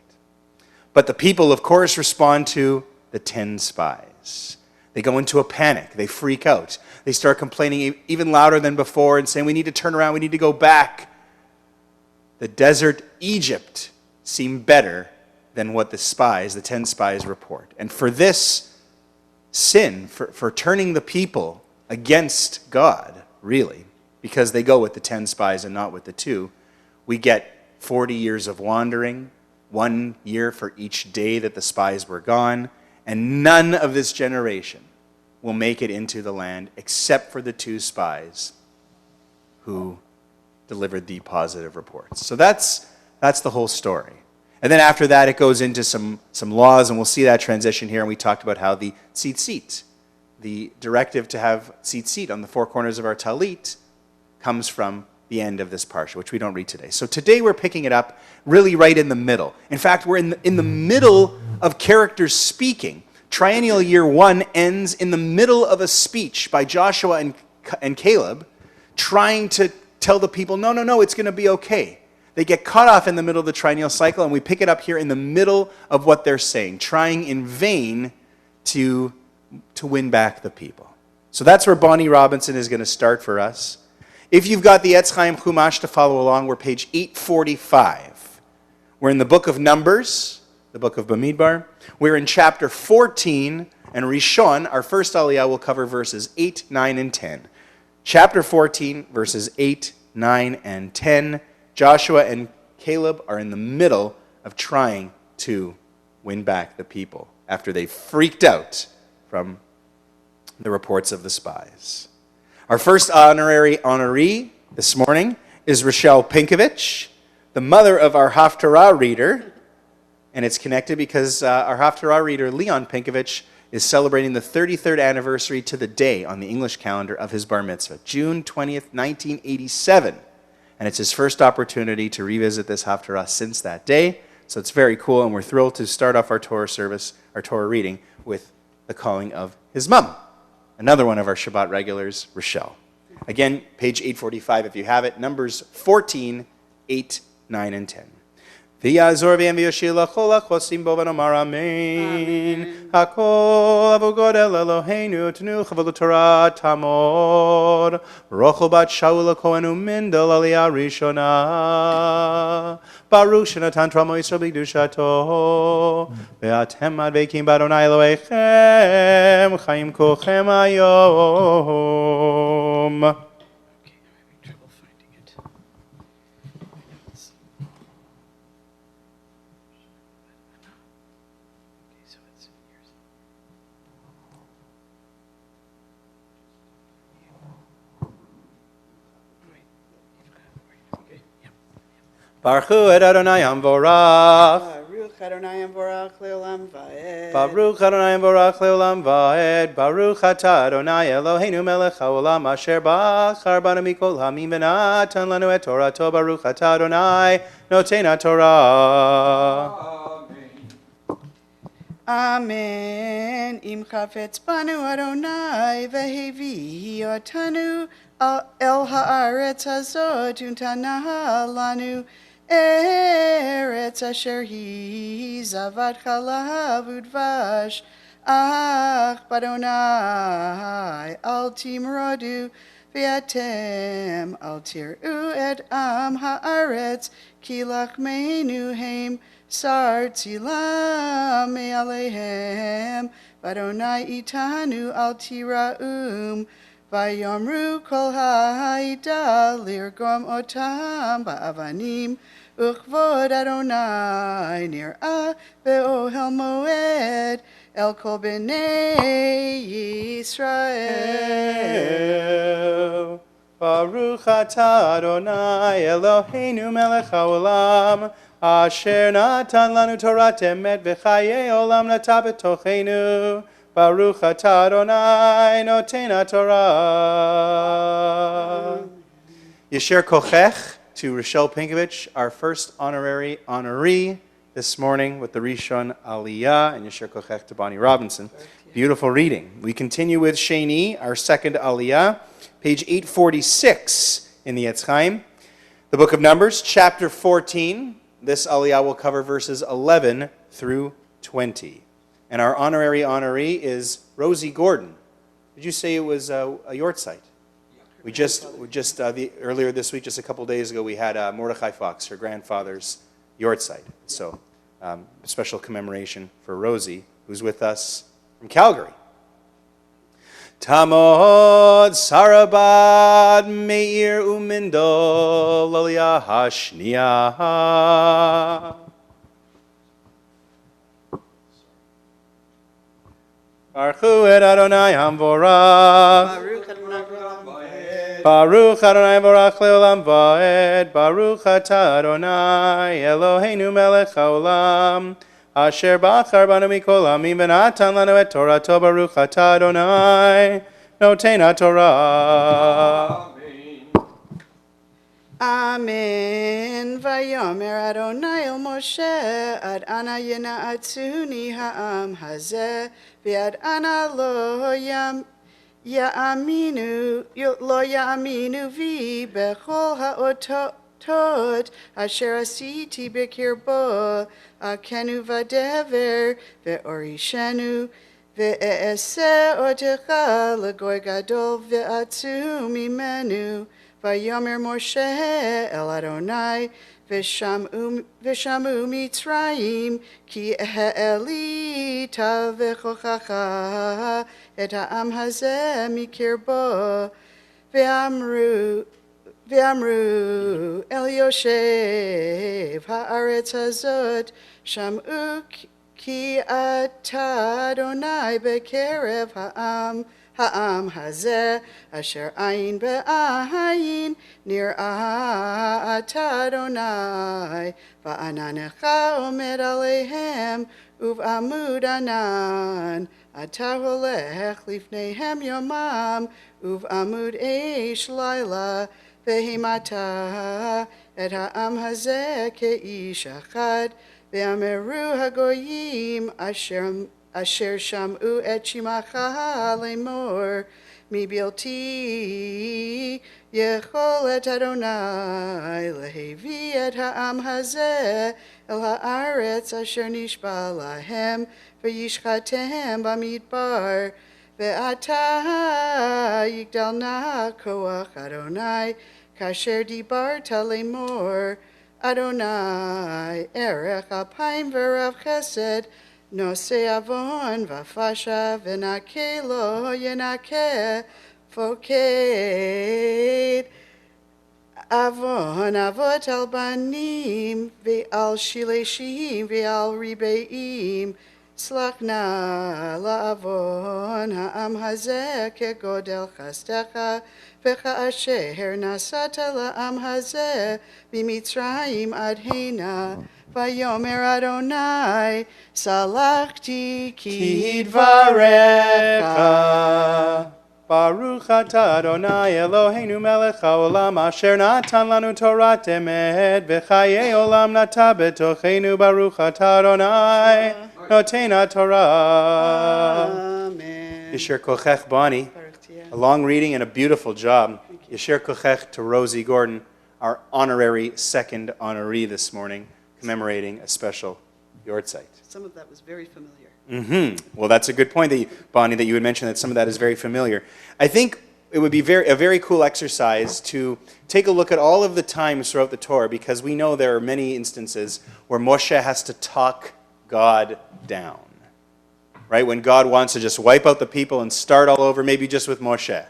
But the people, of course, respond to the 10 spies. They go into a panic. They freak out. They start complaining even louder than before and saying, we need to turn around. We need to go back. The desert Egypt seemed better than what the 10 spies report. And for this sin, for turning the people against God, really, because they go with the 10 spies and not with the 2, we get 40 years of wandering, 1 year for each day that the spies were gone, and none of this generation will make it into the land except for the 2 spies who delivered the positive reports. So that's the whole story. And then after that, it goes into some laws, and we'll see that transition here. And we talked about how the tzitzit, the directive to have tzitzit on the 4 corners of our talit, comes from the end of this parsha, which we don't read today. So today we're picking it up really right in the middle. In fact, we're in the middle of characters speaking. Triennial year 1 ends in the middle of a speech by Joshua and Caleb, trying to tell the people, no, it's going to be okay. They get caught off in the middle of the triennial cycle, and we pick it up here in the middle of what they're saying, trying in vain to win back the people. So that's where Bonnie Robinson is going to start for us. If you've got the Etz Chaim Chumash to follow along, we're page 845. We're in the book of Numbers, the book of Bamidbar. We're in chapter 14, and Rishon, our first aliyah, will cover verses 8, 9, and 10. Chapter 14, verses 8, 9, and 10. Joshua and Caleb are in the middle of trying to win back the people after they freaked out from the reports of the spies. Our first honoree this morning is Rochelle Pinkovich, the mother of our Haftarah reader, and it's connected because our Haftarah reader, Leon Pinkovich, is celebrating the 33rd anniversary to the day on the English calendar of his bar mitzvah, June 20th, 1987. And it's his first opportunity to revisit this Haftarah since that day. So it's very cool, and we're thrilled to start off our Torah service, our Torah reading, with the calling of his mom, another one of our Shabbat regulars, Rochelle. Again, page 845 if you have it, Numbers 14, 8, 9, and 10. V'yazor v'yem v'yoshir l'chol ha'chosim bo v'nomar amen. Hakol avu godel Eloheinu tenu chavod Torah tamor. Rochel bat Shaul HaKohen umindel aliyah rishona. Baruch shenatan Torah Yisrael b'kedushato. Ve'atem adveikim b'Adonai Elohechem chayim kolchem hayom. Baruch et Adonai Amvorach. Baruch Adonai Amvorach leolam vaed. Baruch Adonai Amvorach leolam vaed. Baruch atah Adonai Eloheinu melech haolam asher bachar banu mikol hamim v'natan lanu et Torato. Baruch atah Adonai noten haTorah. Amen. Im chafetz banu Adonai vehevi otanu el haaretz hazot untana lanu eretz asher hi zavat chalav udvash ach b'Adonai al timrodu v'atem al tir'u et am haaretz ki lachmeinu heim sar tzilam alehem b'Adonai itanu al tira'um vayomru kol ha'ida lirgom otam ba'avanim uchvod Adonai nir'ah be'ohel moed el kol b'nei Yisrael. Baruch atah Adonai Eloheinu melech haolam asher natan lanu torat emet v'chayei olam nata b'tocheinu. Baruch atah Adonai noten haTorah. Yasher kochech to Rochelle Pinkovich, our first honoree this morning with the Rishon Aliyah, and Yasher kochech to Bonnie Robinson. Beautiful reading. We continue with Sheni, our second Aliyah, page 846 in the Etz Chaim. The book of Numbers, chapter 14. This Aliyah will cover verses 11 through 20. And our honorary honoree is Rosie Gordon. Did you say it was a Yortzeit? Earlier this week, just a couple days ago, we had Mordechai Fox, her grandfather's Yortzeit. So, a special commemoration for Rosie, who's with us from Calgary. Tamod Sarabad Meir Umindol Aliyah Hashniah. Baruch et Adonai Hamvorach. Baruch Adonai Vorach Leolam Vaed. Baruch Atah Adonai Eloheinu Melech Haolam. Asher Bachar Banu Mikol Amim V'Natan Lanu et Torato. Baruch Atah Adonai Noten HaTorah. Amen. Vayomer Adonai el Moshe ad ana yena'atzuni ha'am hazeh v'ad ana lo ya'aminu vi bechol ha'otot asher asiti b'kirbo akenu v'dever ve'orishenu ve'e'eseh otecha l'goy gadol ve'atzum imenu. Vayomer Moshe el Adonai v'shamu Mitzrayim ki ha'elita v'chochacha et ha'am hazeh mikirbo ve'amru el Yoshev ha'aretz hazot shamu ki ata Adonai bekerev ha'am hazeh asher ayin be'ayin nir'ah ata Adonai va'ananecha omed alehem uv'amud anan ata holech lifneihem yomam uv'amud eish laila vehimata et ha'am hazeh ke'ish achad ve'ameru hagoyim asher shamu et shimacha lemor mi bilti yechol et Adonai lehevi et ha'am hazeh el ha'aretz asher nishba lahem v'yishchatem b'midbar ve'ata yigdal na koach Adonai kasher dibarta lemor Adonai erech apayim v'rav chesed Nose avon v'fasha v'nake lo yenake foked avon avot al banim ve'al shileshim ve'al ribeim slachna la'avon ha'am hazeh kegodel chastecha v'cha'asher nasata la'am hazeh b'mitzrayim ad hena Vayomer Adonai, salachti ki dvarecha. Baruch atah Adonai Eloheinu melech haolam asher natan lanu Torah emet v'chayei olam nata betocheinu. Baruch atah Adonai noten HaTorah. Amen. Yisher kochech Bonnie. A long reading and a beautiful job. Yisher kochech to Rosie Gordon, our honorary second honoree this morning, commemorating a special Yortzeit. Some of that was very familiar. Well, that's a good point, Bonnie, that you had mentioned that some of that is very familiar. I think it would be a very cool exercise to take a look at all of the times throughout the Torah, because we know there are many instances where Moshe has to talk God down. Right? When God wants to just wipe out the people and start all over, maybe just with Moshe.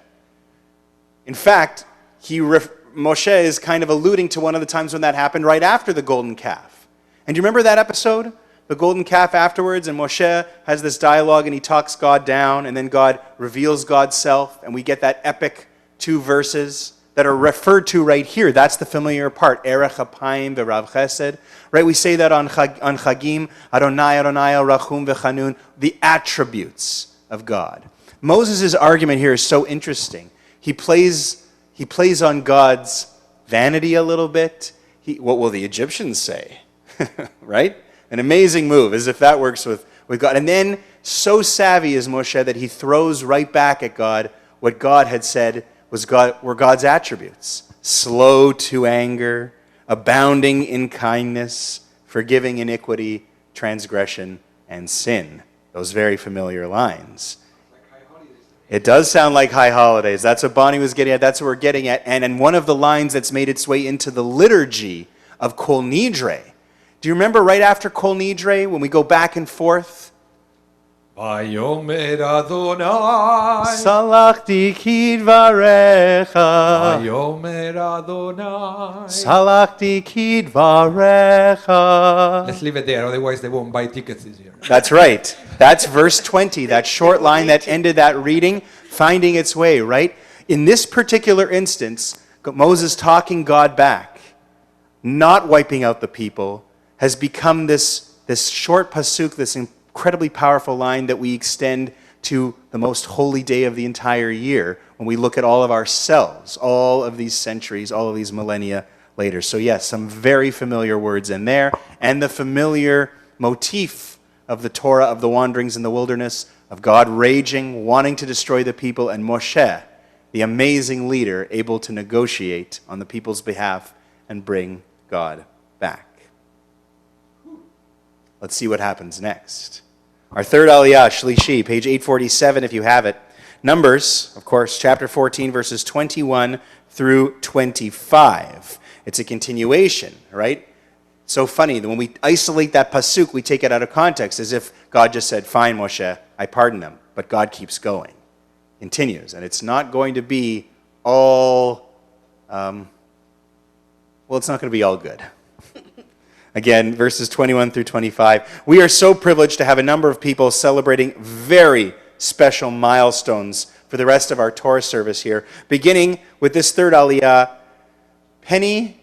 In fact, Moshe is kind of alluding to one of the times when that happened right after the golden calf. And do you remember that episode? The golden calf afterwards, and Moshe has this dialogue and he talks God down, and then God reveals God's self, and we get that epic 2 verses that are referred to right here. That's the familiar part, Erech Apayim v'Rav Chesed. Right, we say that on Chagim, Adonai, Adonai, Rachum v'Chanun, the attributes of God. Moses' argument here is so interesting. He plays on God's vanity a little bit. What will the Egyptians say? Right? An amazing move, as if that works with God. And then so savvy is Moshe that he throws right back at God what God had said were God's attributes. Slow to anger, abounding in kindness, forgiving iniquity, transgression, and sin. Those very familiar lines. It does sound like high holidays. That's what Bonnie was getting at. That's what we're getting at. And one of the lines that's made its way into the liturgy of Kol Nidre. Do you remember right after Kol Nidre, when we go back and forth? Vayomer Adonai. Salachti kidvarecha. Vayomer Adonai. Salachti kidvarecha. Let's leave it there, otherwise they won't buy tickets this year. That's right. That's verse 20, that short line that ended that reading, finding its way, right? In this particular instance, Moses talking God back, not wiping out the people, has become this short pasuk, this incredibly powerful line that we extend to the most holy day of the entire year when we look at all of ourselves, all of these centuries, all of these millennia later. So yes, some very familiar words in there, and the familiar motif of the Torah, of the wanderings in the wilderness, of God raging, wanting to destroy the people, and Moshe, the amazing leader, able to negotiate on the people's behalf and bring God back. Let's see what happens next. Our third Aliyah, Shlishi, page 847 if you have it. Numbers, of course, chapter 14, verses 21 through 25. It's a continuation, right? So funny that when we isolate that pasuk, we take it out of context, as if God just said, fine, Moshe, I pardon them. But God keeps going, continues. And it's not going to be all, it's not going to be all good. Again, verses 21 through 25. We are so privileged to have a number of people celebrating very special milestones for the rest of our Torah service here. Beginning with this third Aliyah, Penny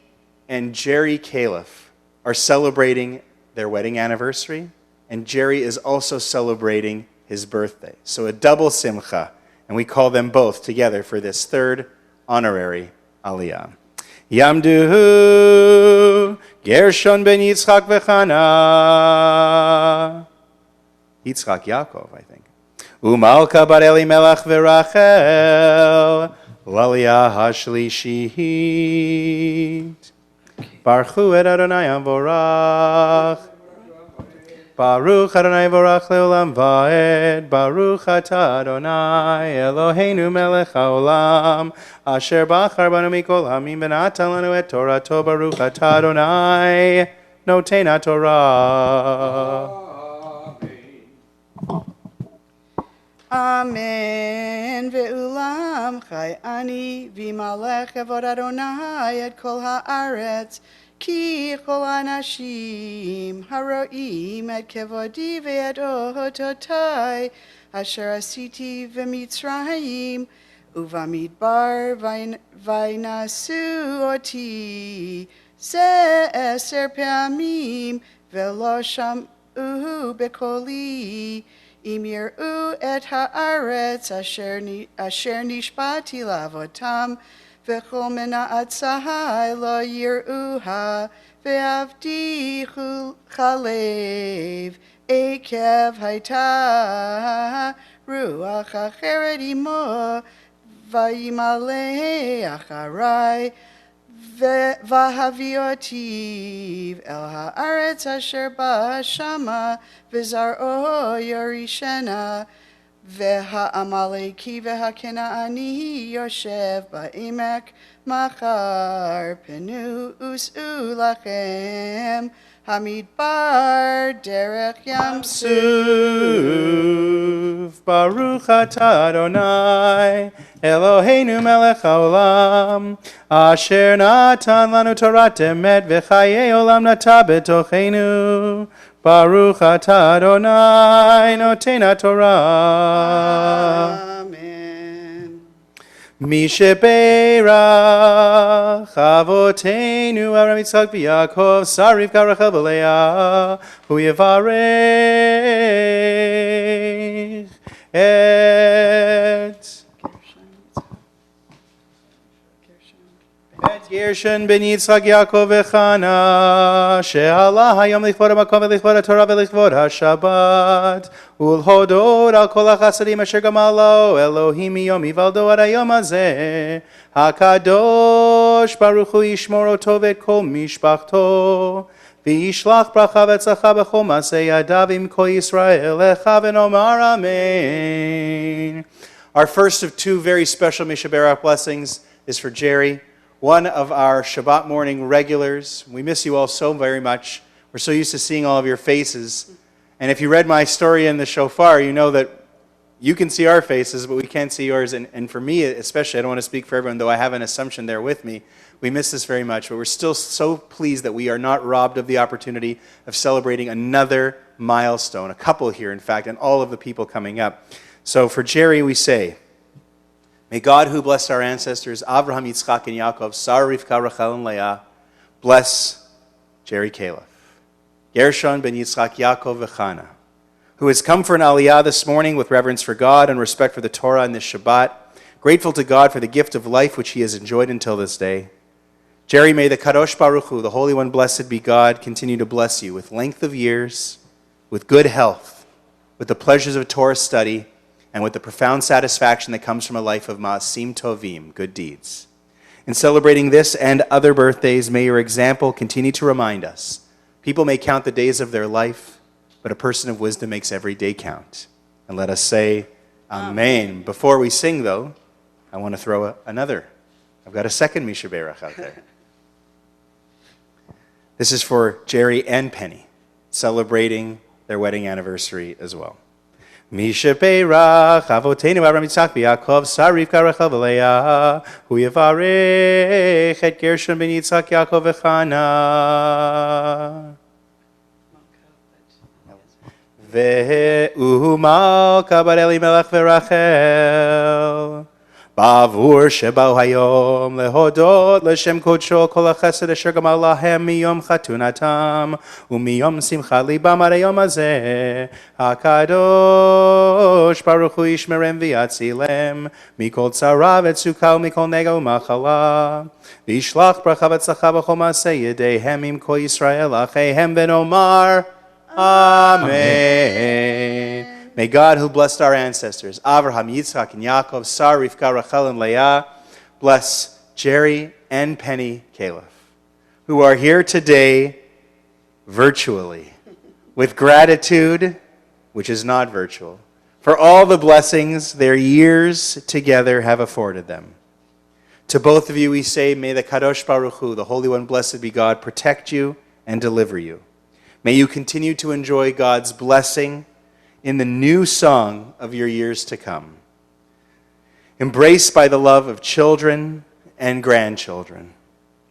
and Jerry Califf are celebrating their wedding anniversary, and Jerry is also celebrating his birthday. So a double simcha, and we call them both together for this third honorary Aliyah. Yamdu Gershon ben Yitzchak v'Chana. Yitzchak Yaakov, I think. Umalka bar Elimelech v'Rachel. L'Aliyah hashlishi. Baruch et Adonai Avorach. Baruch Adonai Vorach leolam vaed. Baruch atah Adonai Eloheinu melech haolam. Asher bachar banu mikol hamim v'natan lanu et Torato. Baruch atah Adonai noten haTorah. Amen. Ve'ulam chai ani v'malech evod Adonai et kol haaretz. Ki chol anashim haroim et kevodi ve'et ohototai asher asiti v'mitzrayim uvamidbar vainasu oti ze'eser pe'amim ve'lo sham'u bekoli im yir'u et haaretz asher nishbati lavotam V'chol mena'at sahai lo yir'uha, ve'avdichu chalev, ekev haita, ruach acheret imo, v'yimale acharai, v'haviotiv el ha'aretz asher ba'ashama, v'zar'o yorishena, והעמלקי והכנעני יושב בעמק מחר פנו וסעו לכם המדבר דרך ים סוף ברוך אתה אדוני אלוהינו מלך העולם אשר נתן לנו תורת אמת וחיי עולם נטע בתוכנו Baruch atah Adonai noten haTorah. Amen. Mi shebeirach avoteinu Avraham Yitzchak v'Yaakov Sarif Rachel v'Leah hu yevarech et גרשון בן יצחק יעקב וחנה, שעלה היום לכבוד המקום ולכבוד התורה ולכבוד השבת, ולהודות על כל החסדים אשר גמל לו אלוהים מיום היוולדו עד היום הזה. הקדוש ברוך הוא ישמור אותו ואת כל משפחתו, וישלח ברכה והצלחה בכל מעשה ידיו עם כל ישראל לך ונאמר amen. Our first of two very special Mishaberach blessings is for Jerry, one of our Shabbat morning regulars. We miss you all so very much. We're so used to seeing all of your faces. And if you read my story in the shofar, you know that you can see our faces, but we can't see yours. And for me, especially, I don't want to speak for everyone, though I have an Assumption there with me. We miss this very much, but we're still so pleased that we are not robbed of the opportunity of celebrating another milestone, a couple here, in fact, and all of the people coming up. So for Jerry, we say, may God who blessed our ancestors, Avraham, Yitzchak, and Yaakov, Sarah, Rivka, Rachel, and Leah, bless Jerry Caleb, Gershon ben Yitzchak, Yaakov, and who has come for an aliyah this morning with reverence for God and respect for the Torah and this Shabbat, grateful to God for the gift of life which he has enjoyed until this day. Jerry, may the Kadosh Baruch Hu, the Holy One, blessed be God, continue to bless you with length of years, with good health, with the pleasures of Torah study, and with the profound satisfaction that comes from a life of ma'asim tovim, good deeds. In celebrating this and other birthdays, may your example continue to remind us. People may count the days of their life, but a person of wisdom makes every day count. And let us say, Amen. Before we sing, though, I want to throw another. I've got a second Misha Berach out there. This is for Jerry and Penny, celebrating their wedding anniversary as well. Misha Berach, Avoteinu Avraham Yitzchak v'Yaakov, Sarah Rivka Rachel v'Leah, Hu Yavarech et Gershon ben Yitzchak Yaakov v'Chana. Ve'u Malka bar Elimelech v'Rachel. בעבור שבאו היום להודות לשם קודשו כל החסד אשר גמל להם מיום חתונתם ומיום שמחה ליבם עד היום הזה. הקדוש ברוך הוא ישמרם ויצילם מכל צרה וצוקה ומכל נגע ומחלה, וישלח ברכה והצלחה בכל מעשה ידיהם עם כל ישראל אחיהם, ונאמר אמן. May God, who blessed our ancestors, Avraham, Yitzchak, and Yaakov, Sarah, Rivka, Rachel, and Leah, bless Jerry and Penny Caleb, who are here today virtually, with gratitude, which is not virtual, for all the blessings their years together have afforded them. To both of you we say, may the Kadosh Baruch Hu, the Holy One, blessed be God, protect you and deliver you. May you continue to enjoy God's blessing in the new song of your years to come, embraced by the love of children and grandchildren,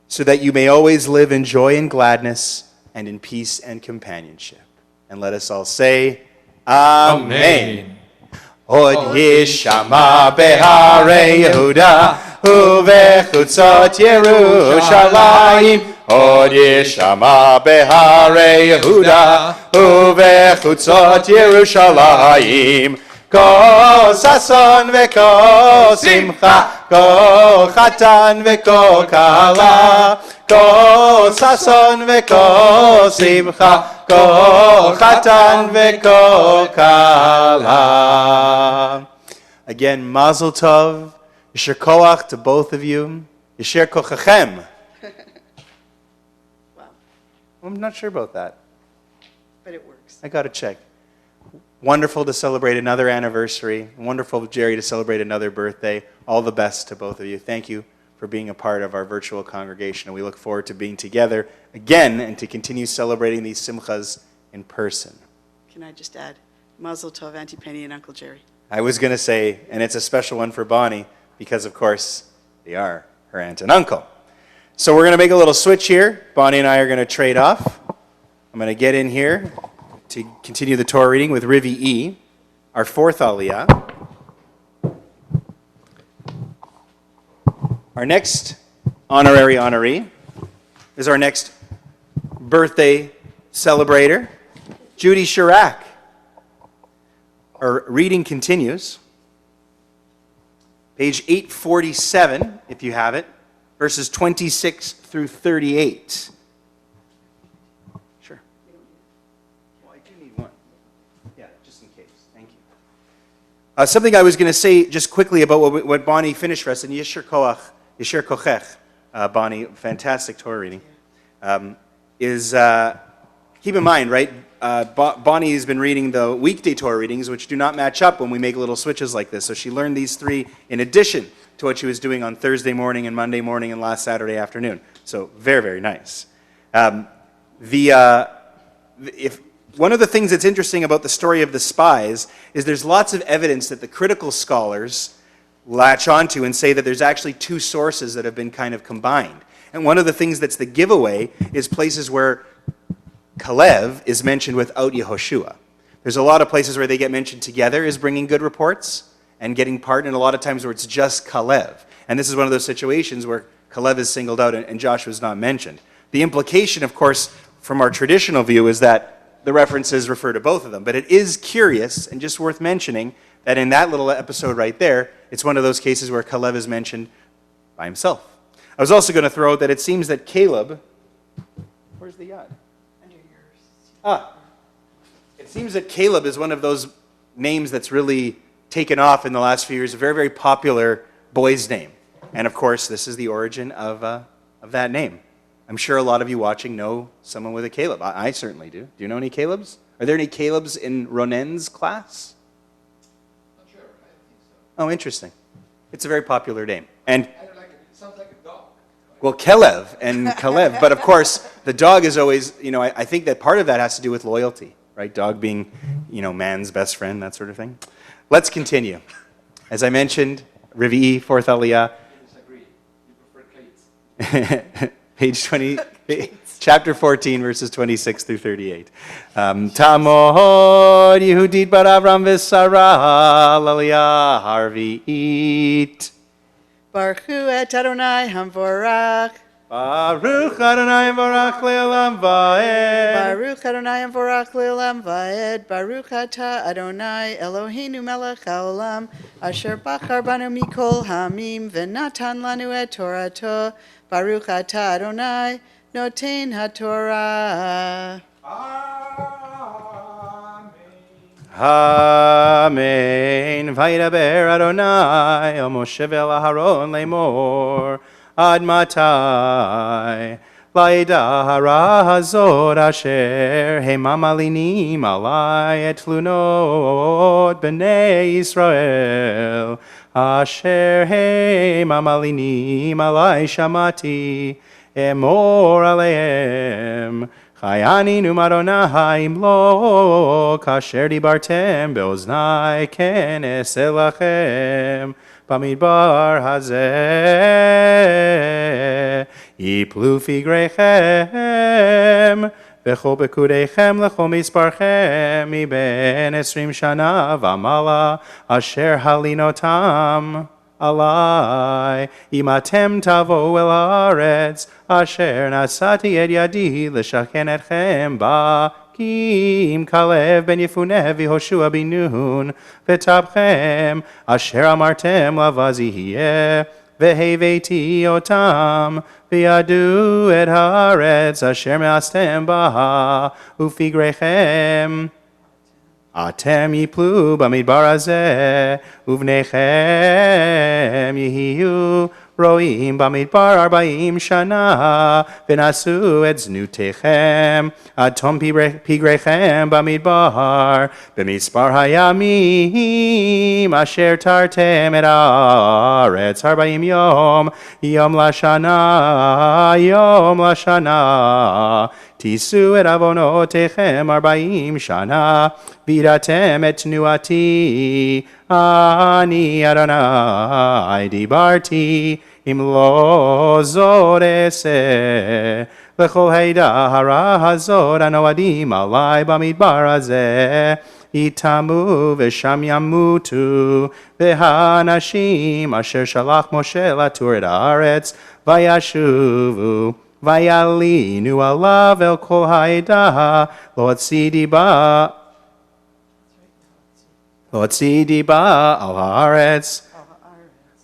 so that you may always live in joy and gladness and in peace and companionship. And let us all say, Amen. Od yishama behare Yehuda uvechutzot Yerushalayim. Od yishama behare Yehuda uvechutzot Yerushalayim. Ko sason veko simcha, ko chatan veko kala. Ko sason veko simcha, ko chatan veko kala. Again, mazel tov, yisher koach to both of you, yisher kochachem. Wow, I'm not sure about that. but it works. I got to check. Wonderful to celebrate another anniversary. Wonderful, Jerry, to celebrate another birthday. All the best to both of you. Thank you for being a part of our virtual congregation. And we look forward to being together again and to continue celebrating these simchas in person. Can I just add, Mazel Tov, Auntie Penny and Uncle Jerry. I was going to say, and it's a special one for Bonnie, because, of course, they are her aunt and uncle. So we're going to make a little switch here. Bonnie and I are going to trade off. I'm going to get in here to continue the Torah reading with Rivi E, our fourth aliyah. Our next honorary honoree is our next birthday celebrator, Judy Chirac. Our reading continues. Page 847, if you have it, verses 26 through 38. Sure. Well, I do need one. Yeah, just in case. Thank you. Something I was going to say just quickly about what Bonnie finished for us, and Yeshir Kochech, Bonnie, fantastic Torah reading, is keep in mind, right, Bonnie has been reading the weekday Torah readings, which do not match up when we make little switches like this. So she learned these three in addition to what she was doing on Thursday morning and Monday morning and last Saturday afternoon. So very, very nice. One of the things that's interesting about the story of the spies is there's lots of evidence that the critical scholars latch onto and say that there's actually two sources that have been kind of combined. And one of the things that's the giveaway is places where Kalev is mentioned without Yehoshua. There's a lot of places where they get mentioned together as bringing good reports and getting part, and a lot of times where it's just Kalev. And this is one of those situations where Kalev is singled out and Joshua is not mentioned. The implication, of course, from our traditional view is that the references refer to both of them. But it is curious and just worth mentioning that in that little episode right there, it's one of those cases where Kalev is mentioned by himself. I was also going to throw out that it seems that Caleb, where's the yad? Under yours. It seems that Caleb is one of those names that's really taken off in the last few years, a very, very popular boy's name. And of course, this is the origin of that name. I'm sure a lot of you watching know someone with a Caleb. I certainly do. Do you know any Calebs? Are there any Calebs in Ronen's class? Not sure. I don't think so. Oh, interesting. It's a very popular name. And I don't like it. It sounds like a dog. well, Kelev and Kalev. But of course, the dog is always, I think that part of that has to do with loyalty, right? Dog being, man's best friend, that sort of thing. Let's continue. As I mentioned, Rivi'i, fourth Aliyah. I disagree. You prefer Kates. Page 20, chapter 14, verses 26 through 38. Tamod Yehudit bar Avram v'Sara l'Aliyah harvi'it. Baruch hu et Adonai Hamvorach. Baruch Adonai Vorach le'olam va'ed. Baruch Adonai Hamvorach le'olam va'ed. Baruch atah Adonai Eloheinu melech haolam. Asher bachar banu mikol hamim v'natan lanu et Torato. Baruch atah Adonai noten haTorah. Amen. Vaydaber Adonai el Moshe ve'el Aharon lemor ad matai la'eda hara hazot asher hema malinim alai et tlunot b'nei Yisrael asher hema malinim alai shamati emor aleim Chayani numaronai imlo kasher dibartem beoznai ken eselachem bamidbar hazeh yiplu figrechem v'chol bekudechem lechol misparchem miben 20 shana v'amala asher halinotam alai imatem tavo el haaretz asher nasati et yadi l'shaken etchem ba kim Kalev ben Yefuneh v'Hoshua bin Nun v'tabchem asher amartem lavazihiyeh v'heveti otam v'yadu et haaretz asher me'astem ba ufigrechem Atem yiplu bamidbar hazeh, uvnechem yehiyu roim bamidbar 40 shana, v'nasu et znutechem, ad tom pigrechem bamidbar, b'mispar hayamim, asher tartem et haaretz 40 yom, yom lashana, tisu et avonotechem 40 shana, v'iratem et nuati, ani Adonai dibarti, im lo zorese, lechol heida hara hazor anoadim alai bamidbar hazeh, itamu v'sham yamutu, v'hanashim asher shalach Moshe latur et haaretz, vayashuvu, vayalinu alav el kol haida, lo tzidi ba al haaretz,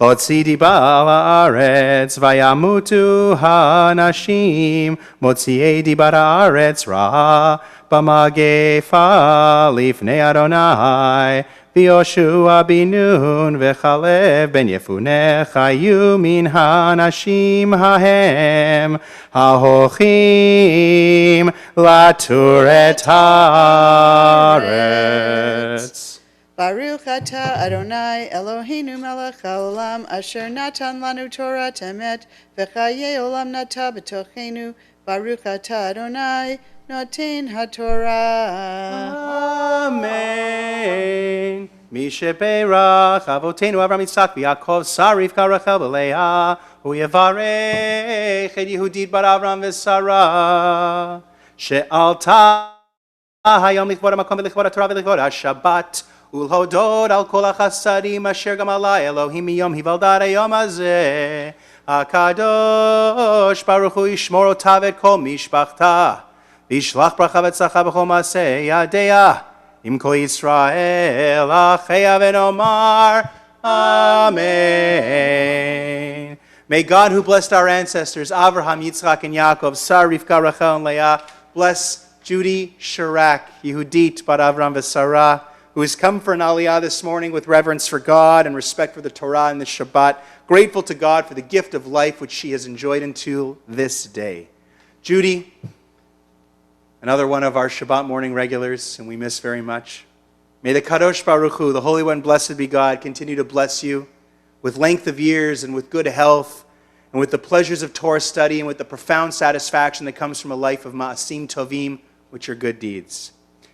Lotzi diba la'aretz, vayamutu ha'nashim, motziei diba la'aretz ra, b'magefa lifnei Adonai, v'Yoshua bin Nun v'Chalev ben Yefuneh chayu min ha'nashim hahem, ha'hochim la'turet ha'aretz. Baruch atah Adonai Eloheinu melech haolam asher natan lanu Torah temet v'chaye olam nata b'tochenu. Baruch atah Adonai noten haTorah. Amen. Misheperach avotenu Avram Yitzchak v'Yaakov Sarif Rachel v'Leah u'yevarech et Yehudit bar Avram v'Sarah she'alta hayom lichvod hamakom v'lichvod haTorah v'lichvod haShabbat ולהודות על כל החסדים אשר גמלה אלוהים מיום היוולדת היום הזה. הקדוש ברוך הוא ישמור אותה ואת כל משפחתה, וישלח ברכה וצלחה בכל מעשה ידיה, עם כל ישראל אחיה ונאמר Amen. May God who blessed our ancestors, Abraham, Yitzchak, and Yaakov, Sarah, Rivka, Rachel, and Leah, bless Judy, Shirak, Yehudit, Bar Avram, Sarah, who has come for an aliyah this morning with reverence for God and respect for the Torah and the Shabbat, grateful to God for the gift of life which she has enjoyed until this day. Judy, another one of our Shabbat morning regulars, and we miss very much. May the Kadosh Baruch Hu, the Holy One, blessed be God, continue to bless you with length of years and with good health and with the pleasures of Torah study and with the profound satisfaction that comes from a life of ma'asim tovim, which are good deeds.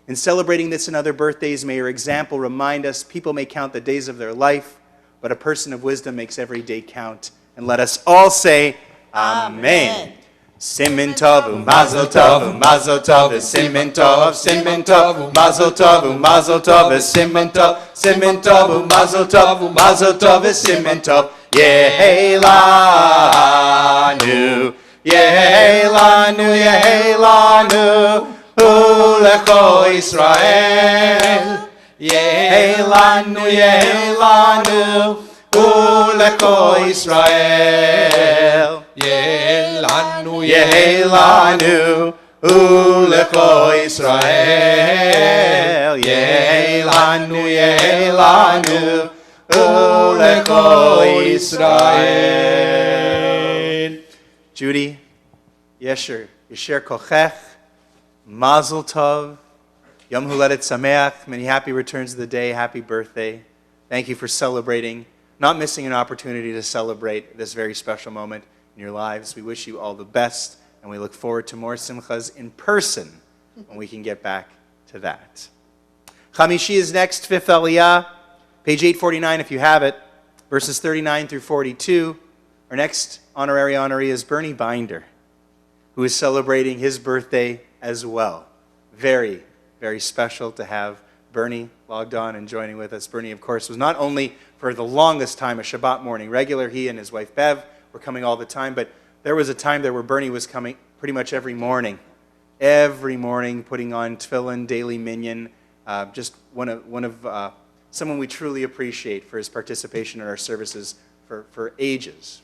In celebrating this and other birthdays, may your example remind us people may count the days of their life, but a person of wisdom makes every day count. And let us all say, Amen. Simin tov, mazel tov, mazel tov, simin tov, simin tov, mazel tov, mazel tov, simin tov, simin tov, mazel tov, mazel tov, simin tov. Yehelanu, yehelanu, yehelanu. Ulecho Israel, Yehelanu, Yehelanu, Ulecho Israel, Yehelanu, Yehelanu, Ulecho Israel, Yehelanu, Yehelanu, Ulecho Israel. Judy, Yesher Kochech, Mazel Tov, Yom Huledet Sameach, many happy returns of the day, happy birthday. Thank you for celebrating, not missing an opportunity to celebrate this very special moment in your lives. We wish you all the best, and we look forward to more simchas in person when we can get back to that. Chamishi is next, fifth aliyah, page 849 if you have it, verses 39 through 42. Our next honorary honoree is Bernie Binder, who is celebrating his birthday as well. Very, very special to have Bernie logged on and joining with us. Bernie, of course, was not only for the longest time a Shabbat morning regular. He and his wife Bev were coming all the time, but there was a time there where Bernie was coming pretty much every morning, putting on tefillin, daily minyan. Just one of someone we truly appreciate for his participation in our services for ages.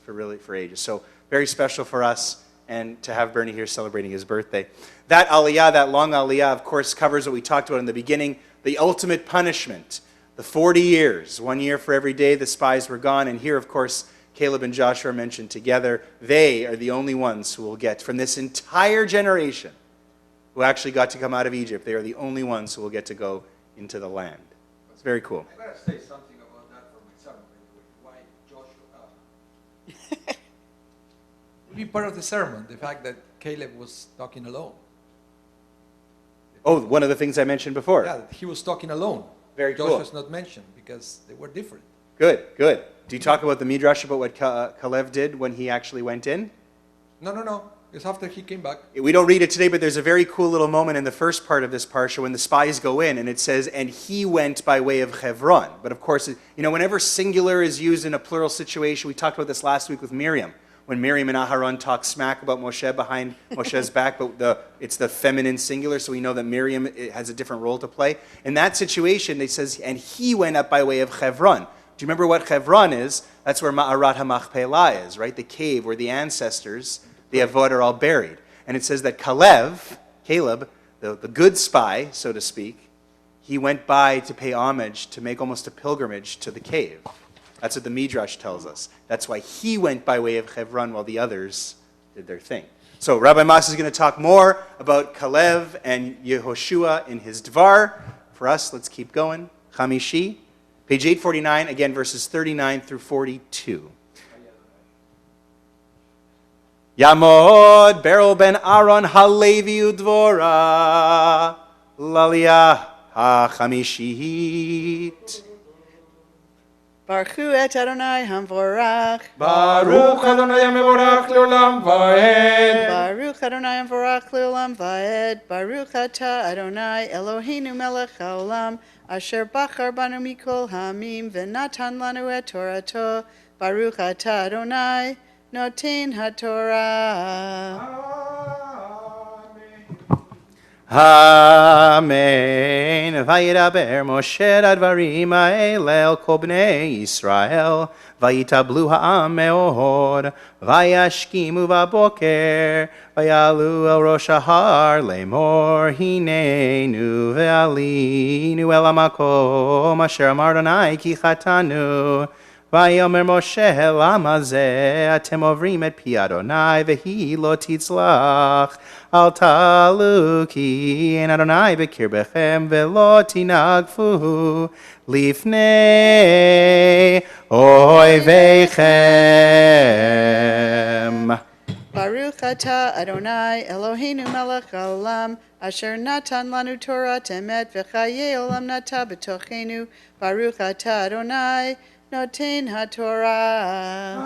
So very special for us, and to have Bernie here celebrating his birthday. That aliyah, that long aliyah, of course, covers what we talked about in the beginning, the ultimate punishment, the 40 years, 1 year for every day the spies were gone. And here, of course, Caleb and Joshua are mentioned together. They are the only ones who will get, from this entire generation, who actually got to come out of Egypt, they are the only ones who will get to go into the land. It's very cool. I gotta say something about that for myself. Why Joshua? Would be part of the sermon, the fact that Caleb was talking alone. Oh, one of the things I mentioned before. Yeah, he was talking alone. Very cool. Joshua's not mentioned because they were different. Good. Do you talk about the midrash about what Caleb did when he actually went in? No. It's after he came back. We don't read it today, but there's a very cool little moment in the first part of this parsha when the spies go in, and it says, and he went by way of Hebron. But of course, whenever singular is used in a plural situation, we talked about this last week with Miriam, when Miriam and Aharon talk smack about Moshe behind Moshe's back, but it's the feminine singular, so we know that Miriam has a different role to play. In that situation, it says, and he went up by way of Hebron. Do you remember what Hebron is? That's where Ma'arat HaMachpelah is, right? The cave where the ancestors, the Avod, are all buried. And it says that Caleb, the good spy, so to speak, he went by to pay homage, to make almost a pilgrimage to the cave. That's what the Midrash tells us. That's why he went by way of Hebron while the others did their thing. So Rabbi Mas is going to talk more about Caleb and Yehoshua in his Dvar. For us, let's keep going. Chamishi, page 849, again, verses 39 through 42. Yamod Beryl ben Aaron Halevi Udvora Laliyah HaChamishit. Baruchu et Adonai Hamvorach. Baruch Adonai Mevorach Leolam Vaed. Baruch Adonai Hamvorach Leolam Vaed. Baruch Ata Adonai Eloheinu Melech Haolam. Asher Bachar Banu Mikol Hamim V'Natan Lanu et Torato. Baruch Ata Adonai Noten HaTorah. Amen. Vayidaber Moshe advarim ha'ele el kol bnei Yisrael. Vayitablu ha'am me'od. Vayashkimu v'aboker. Vayalu el rosh hahar lemor. Hinenu ve'alinu el hamakom. Asher amar Adonai ki chatanu. Vayomer Moshe lama zeh atem ovrim et pi Adonai vehi lo titzlach al talu ki en Adonai bekirбechem velo tinagfu lifnei oivechem. Baruch Ata Adonai Eloheinu Melech Haolam Asher Natan Lanu Torah Temet V'Chaye Olam Nata B'Tochenu. Baruch Ata Adonai Noten HaTorah.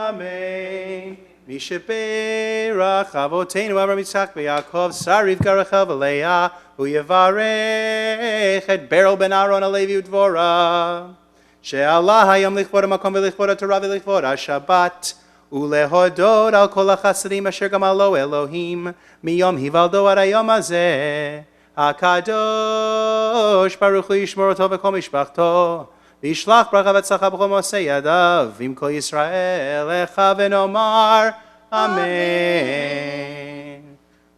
Amen. Misheperach Avoteinu Avram Yitzchak v'Yaakov Sariv Garachel v'Leah U'Yevarech et Beryl ben Aaron Halevi Udvora She'Allah hayom lichvod ha'makom v'lichvod ha'Torah v'lichvod ha'Shabbat U'lehodod al kol ha'chasadim asher gamalo Elohim miyom hivaldo ad hayom hazeh HaKadosh Baruch Hu yishmor oto v'kol mishpachto Vishlach bracha v'tzacha b'chol ma'aseh yadav v'im kol Yisrael echa v'nomar Amen.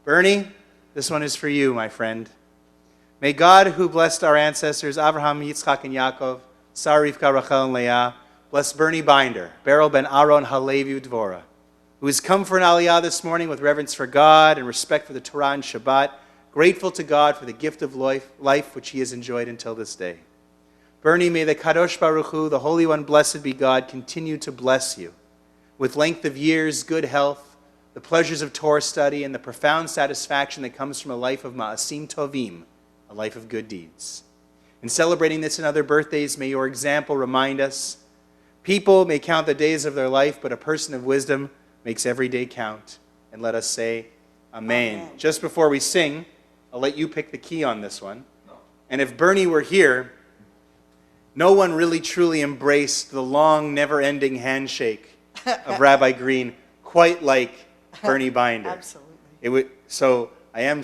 Bernie, this one is for you, my friend. May God, who blessed our ancestors Abraham, Yitzchak, and Yaakov, Sarah, Rivka, Rachel, and Leah, bless Bernie Binder, Beryl ben Aaron Halevi Udvora, who has come for an aliyah this morning with reverence for God and respect for the Torah and Shabbat, grateful to God for the gift of life which he has enjoyed until this day. Bernie, may the Kadosh Baruch Hu, the Holy One, blessed be God, continue to bless you with length of years, good health, the pleasures of Torah study, and the profound satisfaction that comes from a life of ma'asim tovim, a life of good deeds. In celebrating this and other birthdays, may your example remind us, people may count the days of their life, but a person of wisdom makes every day count. And let us say, Amen. Amen. Just before we sing, I'll let you pick the key on this one. And if Bernie were here, no one really truly embraced the long, never-ending handshake of Rabbi Green quite like Bernie Binder. Absolutely. I'm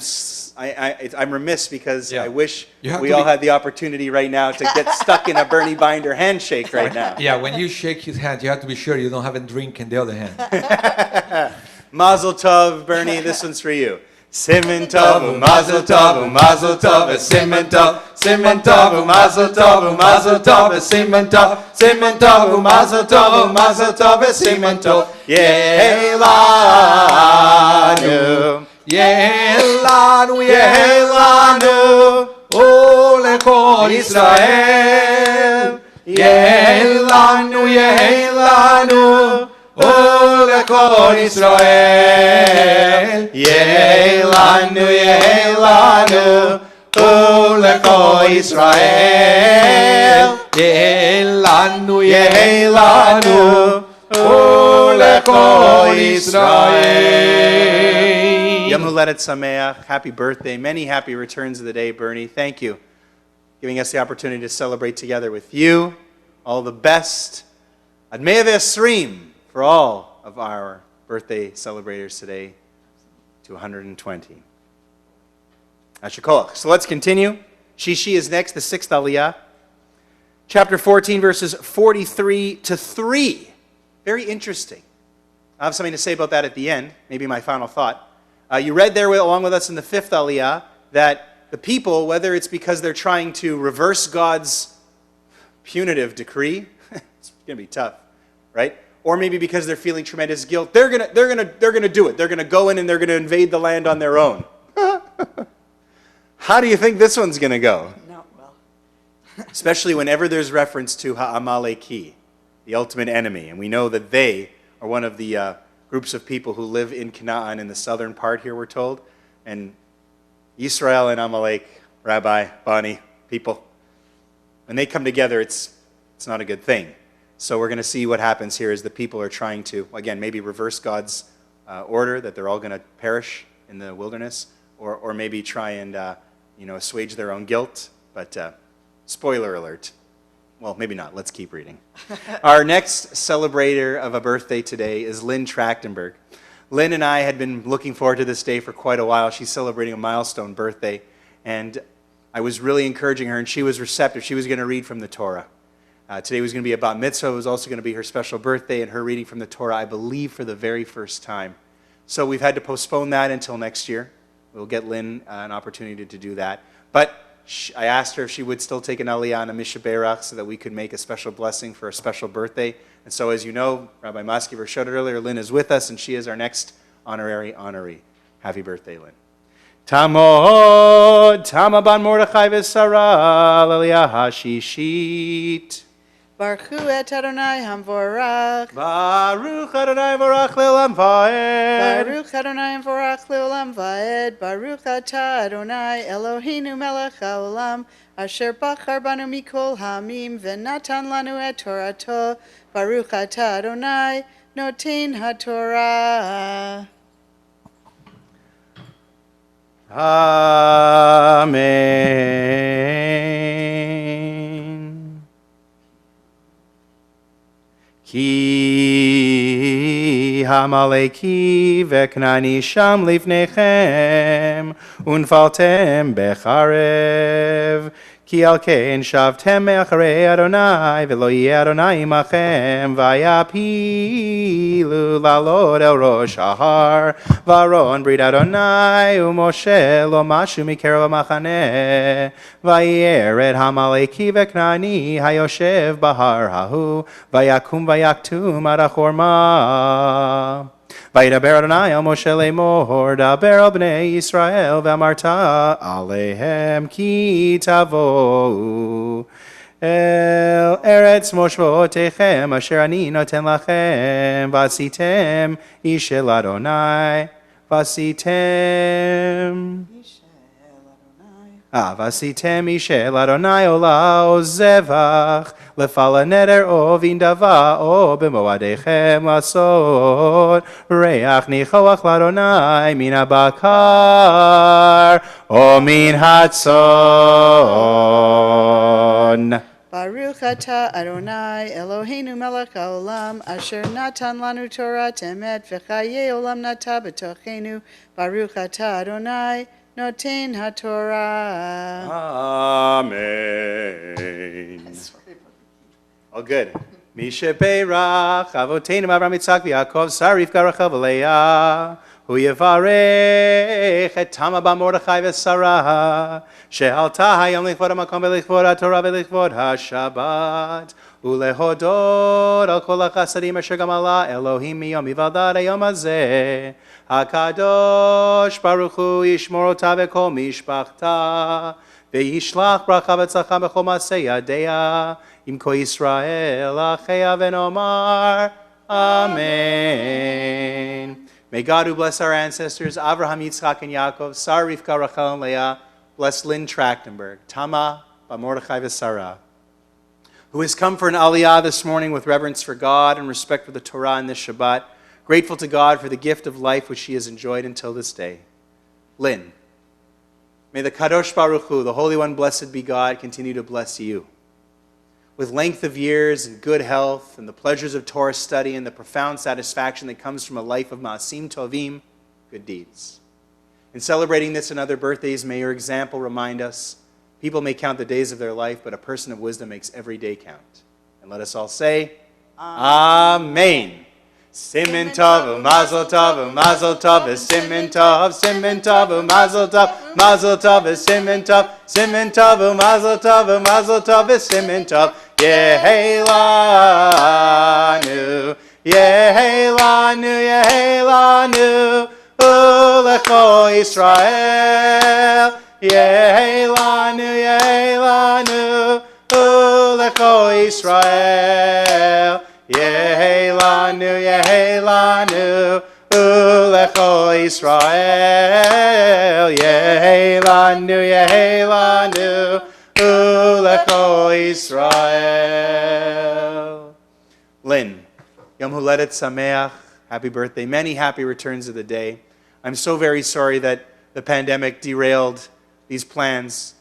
remiss because Yeah. I wish You have we to all be- had the opportunity right now to get stuck in a Bernie Binder handshake right now. Yeah, when you shake his hand, you have to be sure you don't have a drink in the other hand. Mazel tov, Bernie, this one's for you. Simen tov, mazel tov, mazel tov, simen tov, simen tov, mazel tov, mazel tov, simen tov, simen tov, mazel tov, mazel tov, simen tov. Yehelanu, Yehelanu, Yehelanu, O lechol Israel. Yehelanu, Yehelanu, O lechol Israel. Yehelanu, Yehelanu, O lechol Israel. Yehelanu, Yehelanu, O lechol Israel. Yom Huledet Sameach. Happy birthday. Many happy returns of the day, Bernie. Thank you. Giving us the opportunity to celebrate together with you. All the best. Admei V'Esrim for all of our birthday celebrators today to 120. Asher Koach. So let's continue. Shishi is next, the sixth aliyah. chapter 14, verses 43 to 3. Very interesting. I have something to say about that at the end, maybe my final thought. You read there along with us in the 5th Aliyah that the people, whether it's because they're trying to reverse God's punitive decree, it's going to be tough, right? Or maybe because they're feeling tremendous guilt, they're gonna do it. They're gonna go in and they're gonna invade the land on their own. How do you think this one's gonna go? Not well. Especially whenever there's reference to Ha'amaleki, the ultimate enemy, and we know that they are one of the groups of people who live in Canaan in the southern part here, we're told, and Israel and Amalek, Rabbi, Bonnie, people, when they come together, it's not a good thing. So we're going to see what happens here as the people are trying to, again, maybe reverse God's order that they're all going to perish in the wilderness, or maybe try and assuage their own guilt. But spoiler alert. Well, maybe not. Let's keep reading. Our next celebrator of a birthday today is Lynn Trachtenberg. Lynn and I had been looking forward to this day for quite a while. She's celebrating a milestone birthday, and I was really encouraging her, and she was receptive. She was going to read from the Torah. Today was going to be a bat mitzvah. It was also going to be her special birthday and her reading from the Torah, I believe, for the very first time. So we've had to postpone that until next year. We'll get Lynn an opportunity to do that. But I asked her if she would still take an aliyah and a mishaberach so that we could make a special blessing for a special birthday. And so, as you know, Rabbi Maskiver showed it earlier, Lynn is with us, and she is our next honorary honoree. Happy birthday, Lynn. Tamod, Tama ban Mordechai v'Sara, l'aliyah hashishit. Baruch hu et Adonai Hamvorach. Baruch Adonai Vorach Le'olam Va'ed. Baruch Adonai Hamvorach Le'olam Va'ed. Baruch atah Adonai Eloheinu melech haolam. Asher bachar banu mikol hamim v'natan lanu et Torato. Baruch atah Adonai noten haTorah. Amen. Ki hamaleki veknani sham lifnechem unfaltem becharev ki al ken shavtem me'acharei Adonai v'lo yeh Adonai imachem vayapilu lalod el rosh ahar v'aron brit Adonai u'Moshe lo mashu mikerav ha'machaneh v'yered hamaleki veknani hayoshev bahar hahu vayakum vayaktum ad ha'chorma Vayidaber Adonai el Moshe lemor, daber al bnei Yisrael v'amarta alehem ki tavohu el eretz moshvotechem asher ani noten lachem v'asitem ishel Adonai v'asitem V'asitem ishel Adonai ola o zevach lefala neder o v'indava o b'moadechem lasot reach nichoach l'Adonai min habakar o min hatzon. Baruch atah Adonai Eloheinu melech haolam asher natan lanu Torah temet v'chayei olam nata b'tochenu. Baruch atah Adonai noten haTorah. Amen. All good. Mishe Beirach Avoteinu Avram Yitzchak v'Yaakov Sarif Garachel v'Leah Hu Yevarech et Tama ba Mordechai v'Sara she'alta hayom lichvod hamakom v'lichvod haTorah v'lichvod haShabbat ulehodot al kol hachasadim asher gamala Elohim miyom hivaldat hayom hazeh HaKadosh Baruch Hu yishmor ota v'kol mishpachta v'yishlach bracha v'tzlacha b'chol ma'aseh yadea Im ko Yisrael achea v'nomar Amen. May God, who bless our ancestors, Avraham, Yitzchak, and Yaakov, Sarah, Rivka, Rachel, and Leah, bless Lynn Trachtenberg, Tama, Mordechai, v'Sara, who has come for an aliyah this morning with reverence for God and respect for the Torah and this Shabbat, grateful to God for the gift of life which she has enjoyed until this day. Lynn, may the Kadosh Baruch Hu, the Holy One, blessed be God, continue to bless you with length of years and good health and the pleasures of Torah study and the profound satisfaction that comes from a life of ma'asim tovim, good deeds. In celebrating this and other birthdays, may your example remind us People may count the days of their life, but a person of wisdom makes every day count. And let us all say, Amen. Simin tov, mazel tov, mazel tov, simin tov, mazel tov, mazel tov, simin tov, mazel tov, simin tov. Yehelanu, Yehelanu, Yehelanu, Ulecho Yisrael. Yehelanu, Yehelanu, Ulecho Yisrael. Yehelanu, Yehelanu, Ulecho Yisrael. Yehelanu, Yehelanu, Ulecho Yisrael. Lynn, Yom Huledet Sameach, happy birthday. Many happy returns of the day. I'm so very sorry that the pandemic derailed these plans,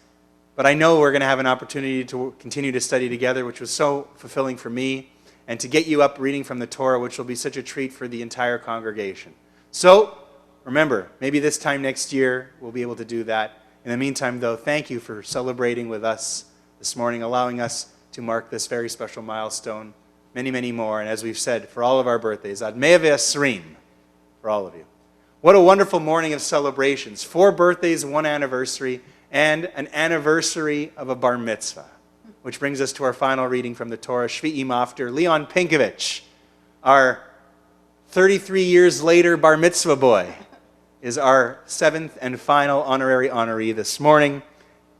but I know we're going to have an opportunity to continue to study together, which was so fulfilling for me, and to get you up reading from the Torah, which will be such a treat for the entire congregation. So, remember, maybe this time next year we'll be able to do that. In the meantime, though, thank you for celebrating with us this morning, allowing us to mark this very special milestone. Many, many more, and as we've said, for all of our birthdays, Ad Mea V'Esrim, for all of you. What a wonderful morning of celebrations. 4 birthdays, 1 anniversary, and an anniversary of a bar mitzvah. Which brings us to our final reading from the Torah, Shvi'i Maftir. Leon Pinkovich, our 33 years later bar mitzvah boy, is our 7th and final honorary honoree this morning.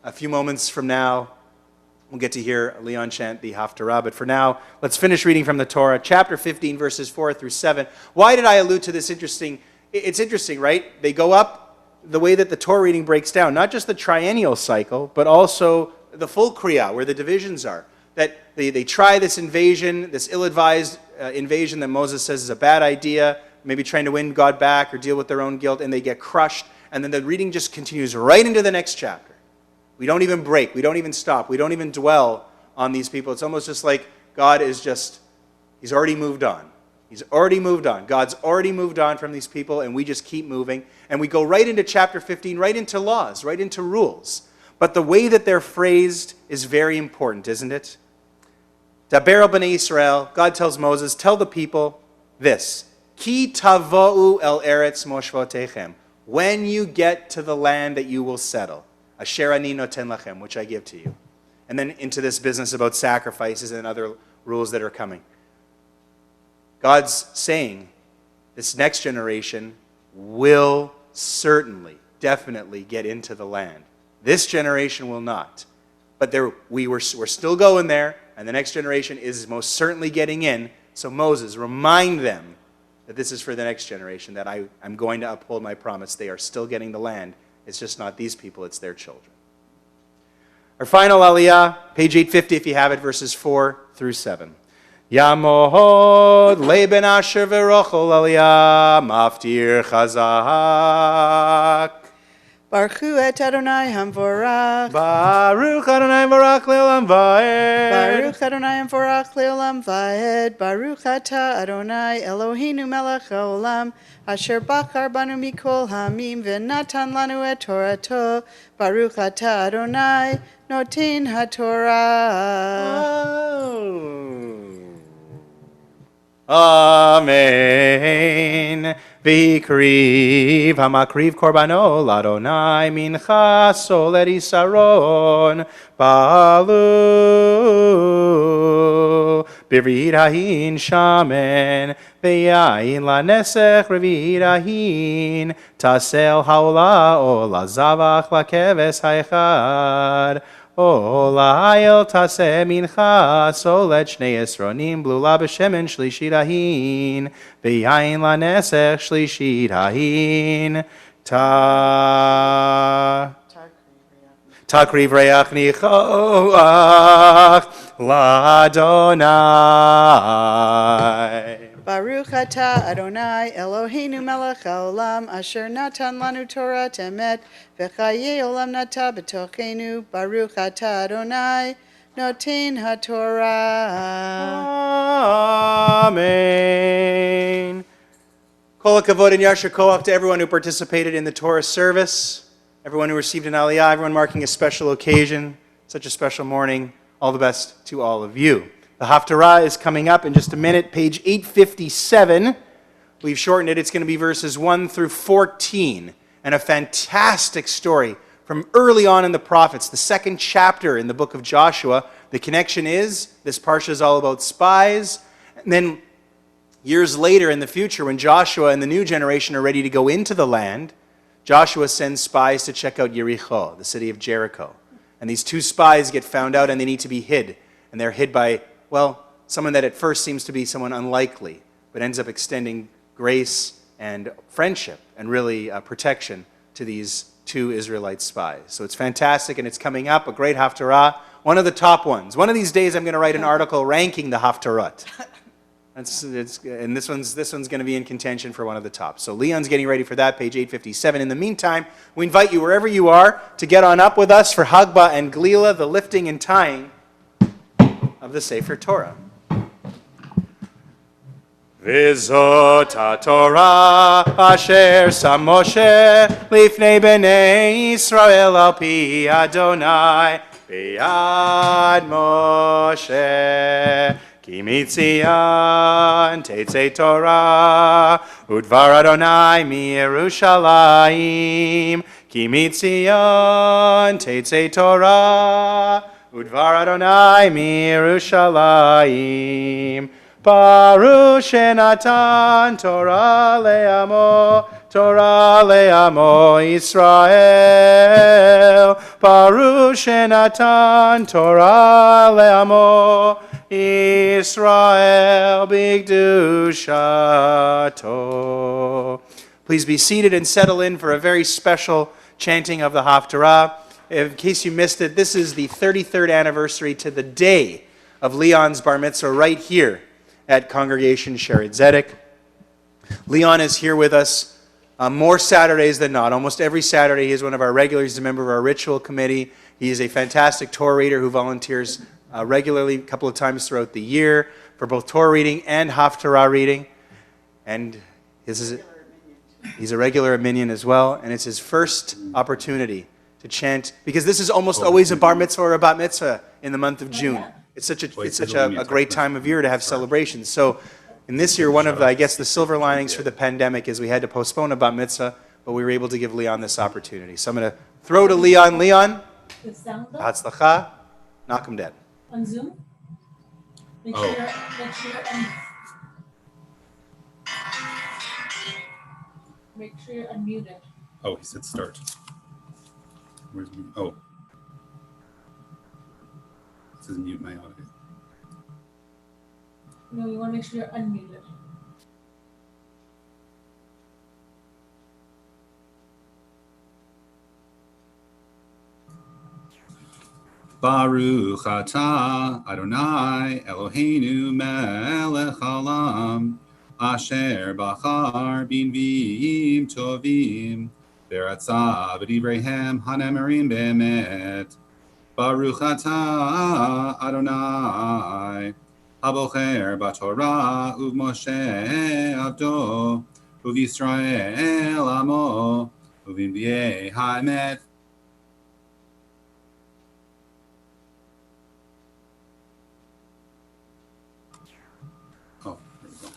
A few moments from now, we'll get to hear Leon chant the Haftarah. But for now, let's finish reading from the Torah, chapter 15, verses 4 through 7. Why did I allude to this interesting? It's interesting, right? They go up the way that the Torah reading breaks down, not just the triennial cycle, but also the full Kriya, where the divisions are. That they try this invasion, this ill-advised invasion that Moses says is a bad idea, maybe trying to win God back or deal with their own guilt, and they get crushed. And then the reading just continues right into the next chapter. We don't even break. We don't even stop. We don't even dwell on these people. It's almost just like God is just, he's already moved on. He's already moved on. God's already moved on from these people, and we just keep moving. And we go right into chapter 15, right into laws, right into rules. But the way that they're phrased is very important, isn't it? Daber el b'nei Israel, God tells Moses, tell the people this, Ki tavo'u el eretz moshvotechem, when you get to the land that you will settle, asher ani noten lachem, which I give to you. And then into this business about sacrifices and other rules that are coming. God's saying this next generation will certainly, definitely get into the land. This generation will not. But we're still going there, and the next generation is most certainly getting in. So Moses, remind them that this is for the next generation, that I'm going to uphold my promise. They are still getting the land. It's just not these people, it's their children. Our final aliyah, page 850 if you have it, verses 4 through 7. Yamod leben asher v'rochol aliyah maftir chazak. Baruch hu et Adonai Hamvorach. Baruch Adonai Vorach le'olam va'ed. Baruch Adonai Hamvorach le'olam va'ed. Baruch ata Adonai Eloheinu melech haolam, asher bachar banu mikol hamim v'natan lanu et Torato. Baruch ata Adonai noten haTorah. Amen. V'ikriv hamakriv korbano l'Adonai mincha solet isaron ba'alu b'rvid hahin shamen v'yayin la'nesech r'vid hahin tasel ha'ola o la'zavach la'keves ha'echad O la'ayel taseh mincha solet shnei esronim blula b'shemen shlishit ahin v'yayin la'nesech shlishit ahin takriv reach nichoach l'Adonai. Baruch ata Adonai Eloheinu melech haolam asher natan lanu Torah temet v'chaye olam nata b'tochenu. Baruch ata Adonai noten haTorah. Amen. Kol hakavod and yashar koach to everyone who participated in the Torah service. everyone who received an aliyah, everyone marking a special occasion, such a special morning. All the best to all of you. The Haftarah is coming up in just a minute, page 857. We've shortened it. It's going to be verses 1 through 14, and a fantastic story from early on in the prophets, the second chapter in the book of Joshua. The connection is, this parsha is all about spies, and then years later in the future, when Joshua and the new generation are ready to go into the land, Joshua sends spies to check out Jericho, the city of Jericho. And these two spies get found out and they need to be hid. And they're hid by, well, someone that at first seems to be someone unlikely, but ends up extending grace and friendship and really protection to these two Israelite spies. So it's fantastic, and it's coming up, a great Haftarah, one of the top ones. One of these days I'm going to write an article ranking the Haftarot. And this one's going to be in contention for one of the tops. So Leon's getting ready for that, page 857. In the meantime, we invite you wherever you are to get on up with us for Hagbah and Glila, the lifting and tying of the Sefer Torah. V'zot HaTorah asher sam Moshe lifnei bnei Yisrael al pi Adonai b'yad Moshe ki mitzion tetzei Torah udvar Adonai miYerushalayim ki mitzion tetzei Torah udvar Adonai miYerushalayim. Baruch Shenatan Torah le'amo Yisrael. Baruch Shenatan Torah le'amo Yisrael b'kedushato. Please be seated and settle in for a very special chanting of the Haftarah. In case you missed it, this is the 33rd anniversary to the day of Leon's bar mitzvah right here at Congregation Shered Zedek. Leon is here with us more Saturdays than not. Almost every Saturday he is one of our regulars. He's a member of our ritual committee. He is a fantastic Torah reader who volunteers regularly a couple of times throughout the year for both Torah reading and Haftarah reading. And he's a regular at Minyan as well. And it's his first opportunity to chant, because this is almost always a bar mitzvah or a bat mitzvah in the month of June. It's such a great time of year to have celebrations. So in this year, one of the, I guess, the silver linings for the pandemic is we had to postpone a bat mitzvah, but we were able to give Leon this opportunity. So I'm going to throw to Leon. Leon, Hatzlacha, knock him dead. On Zoom? Make sure you're unmuted. Oh, he said start. Where's me? Oh. It says mute my audio. No, you want to make sure you're unmuted. Baruch atah Adonai Eloheinu melech haolam asher bachar b'nviim tovim v'ratzah b'divreihem hanemerim be'emet. Baruch atah Adonai habocher b'Torah u'Moshe avdo u'Yisrael amo u'v'nviei ha'emet. Oh, there we go.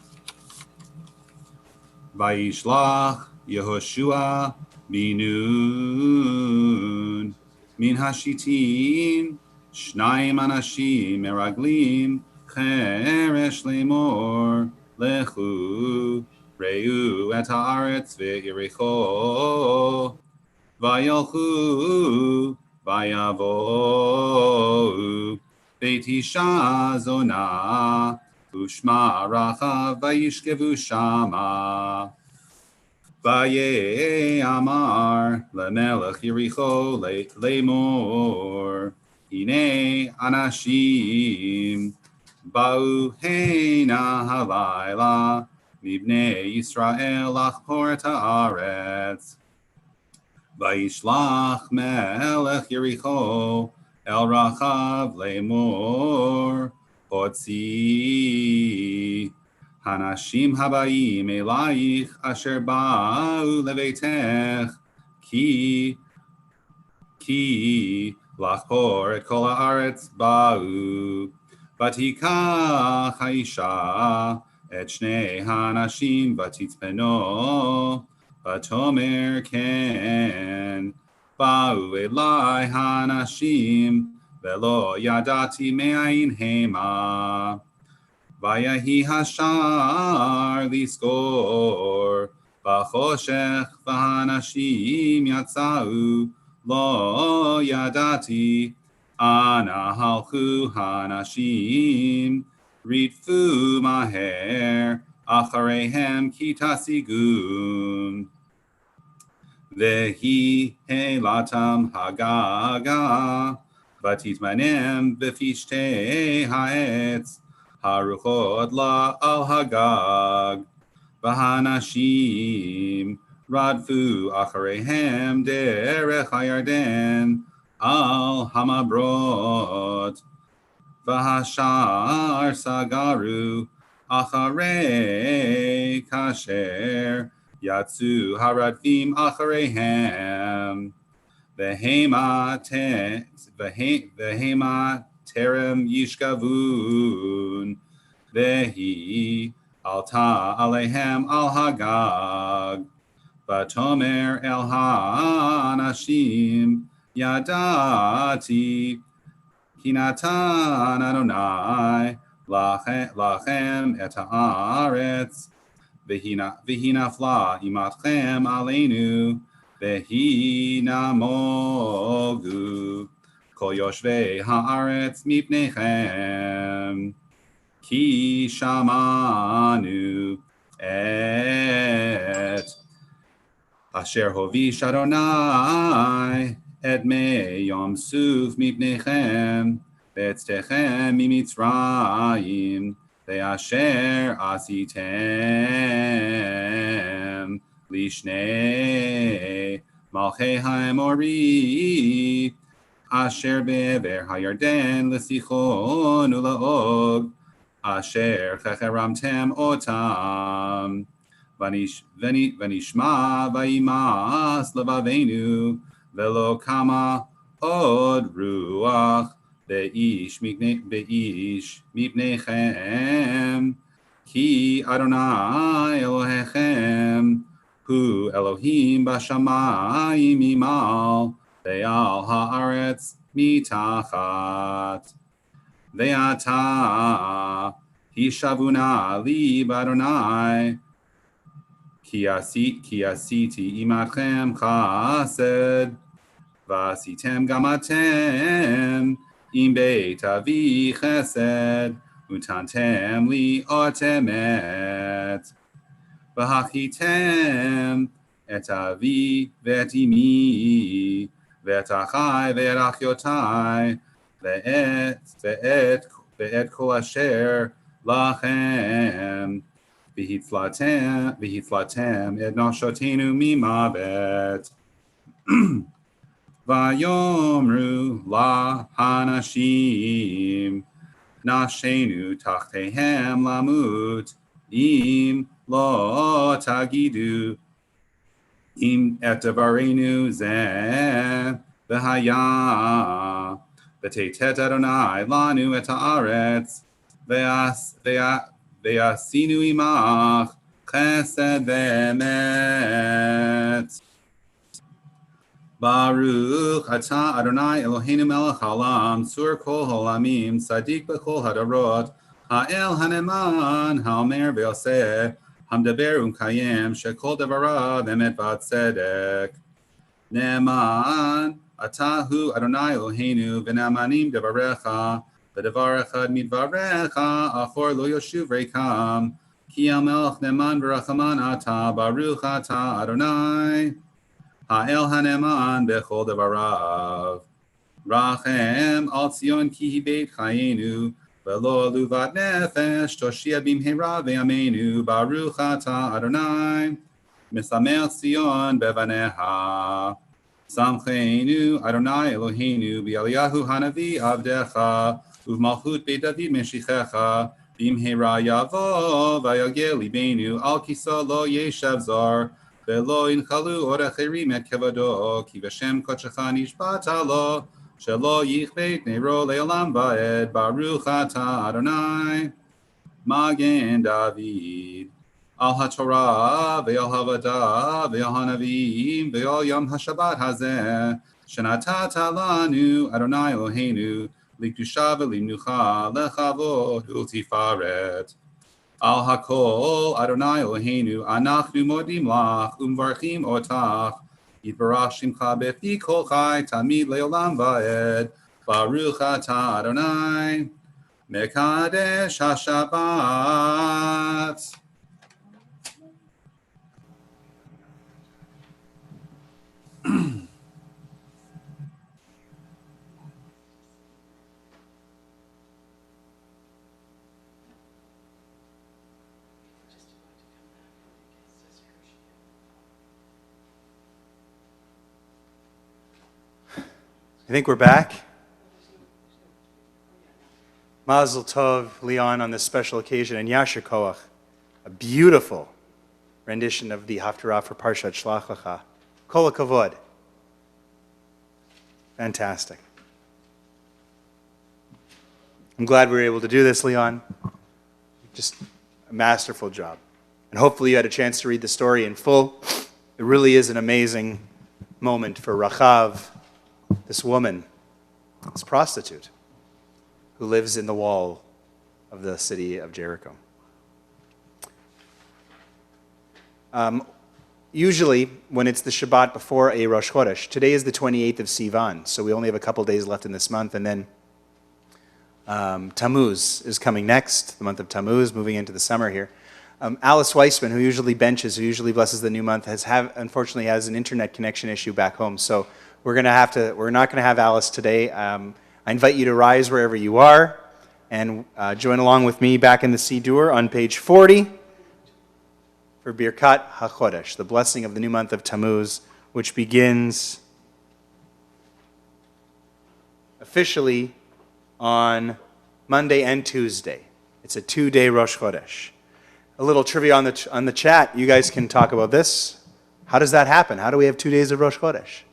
Vayishlach Yehoshua binun min hashitin shnayim anashim meraglim cheresh lemor lechu reu et haaretz ve'iricho vayolchu vayavohu beit isha zona ushma rachav vayishkevu shama. Vaye amar lemelech Yericho lemor hine anashim ba'u hena halayla mibnei Yisrael lachpor et haaretz. Vayishlach melech Yericho el rachav lemor hotzi Hanashim habayim elayich asher ba'u leveitech ki כי לחקור את כל הארץ באו. ותיקח האישה את שני האנשים ותצפנו, ותאמר כן. באו אלי האנשים, ולא ידעתי מאין המה. ויהי השער לסגור בחושך, והאנשים יצאו, לא ידעתי. אנה הלכו האנשים, רדפו מהר אחריהם כי תשיגון. והיא העלתם הגגה, ותתמנם בפשטי העץ, הרוחות לה על הגג. והאנשים רדפו אחריהם דרך הירדן, על המברות. והשער סגרו אחרי כאשר יצאו הרדפים אחריהם. והמה טרם ישכבון, והיא עלתה עליהם על הגג. ותאמר אל האנשים, ידעתי כי נתן אדוני לכם את הארץ, והיא נפלה אימתכם עלינו, והיא נמוגו כל יושבי הארץ מפניכם. כי שמענו את אשר הוביש אדוני את מי ים סוף מפניכם, בצאתכם ממצרים, ואשר עשיתם לשני מלכי האמורי, אשר בעבר הירדן לסיחון ולעוג, אשר חרמתם אותם. ונשמע וימאס לבבינו, ולא קמה עוד רוח באיש מפניכם, כי אדוני אלוהיכם הוא אלוהים בשמיים ממעל, ועל הארץ מתחת. ועתה הישבו נא לי באדוני, כי עשיתי עמכם חסד, ועשיתם גם אתם עם בית אבי חסד, ונתנתם לי אות אמת. והכיתם את אבי ואת אמי, ואת אחי ואת אחיותי, ואת כל אשר לכם, והצלתם את נשותינו ממוות. ויאמרו לאנשים, נשינו תחתיהם למות, אם לא תגידו אם את דברנו זה, והיה ותתת אדוני לנו את הארץ, ועשינו עמך חסד ואמת. ברוך אתה אדוני אלוהינו מלך העולם, צור כל העולמים, צדיק בכל הדורות, האל הנאמן, האומר ועושה, המדבר ומקיים, שכל דבריו אמת וצדק. נאמן אתה הוא אדוני אלוהינו, ונאמנים דבריך, ודבר אחד מדבריך, אחור לא ישוב ריקם, כי המלך נאמן ורחמן אתה, ברוך אתה אדוני, האל הנאמן בכל דבריו. רחם על ציון כי היא בית חיינו, ולא עלובת נפש, תושיע במהרה בימינו, ברוך אתה אדוני, משמח ציון בבניה. שמחנו אדוני אלוהינו באליהו הנביא עבדך, ובמלכות בית דוד משיחך, במהרה יבוא ויגל ליבנו, על כיסא לא ישב זר, ולא ינחלו עוד אחרים את כבודו, כי בשם קודשך נשבעת לו, שלא יכבה את נרו לעולם ועד, ברוך אתה אדוני, מגן דוד. על התורה ועל העבודה ועל הנביאים ועל יום השבת הזה, שנתת לנו, אדוני אלוהינו, לקדושה ולמנוחה, לכבוד ולתפארת. על הכל, אדוני אלוהינו, אנחנו מודים לך ומברכים אותך, יתברך שמך בפי כל חי, תמיד לעולם ועד, ברוך אתה אדוני, מקדש השבת. I think we're back. Mazel Tov, Leon, on this special occasion, and Yasher Koach, a beautiful rendition of the Haftarah for Parshat Shlach Lecha. Kol HaKavod. Fantastic. I'm glad we were able to do this, Leon. Just a masterful job. And hopefully you had a chance to read the story in full. It really is an amazing moment for Rachav, this woman, this prostitute, who lives in the wall of the city of Jericho. Usually, when it's the Shabbat before a Rosh Chodesh, today is the 28th of Sivan, so we only have a couple days left in this month, and then Tammuz is coming next, the month of Tammuz, moving into the summer here. Alice Weissman, who usually benches, who usually blesses the new month, unfortunately has an internet connection issue back home, so we're not going to have Alice today. I invite you to rise wherever you are and join along with me back in the Siddur on page 40 for Birkat HaChodesh, the blessing of the new month of Tammuz, which begins officially on Monday and Tuesday. It's a 2-day Rosh Chodesh. A little trivia on the chat. You guys can talk about this. How does that happen? How do we have 2 days of Rosh Chodesh?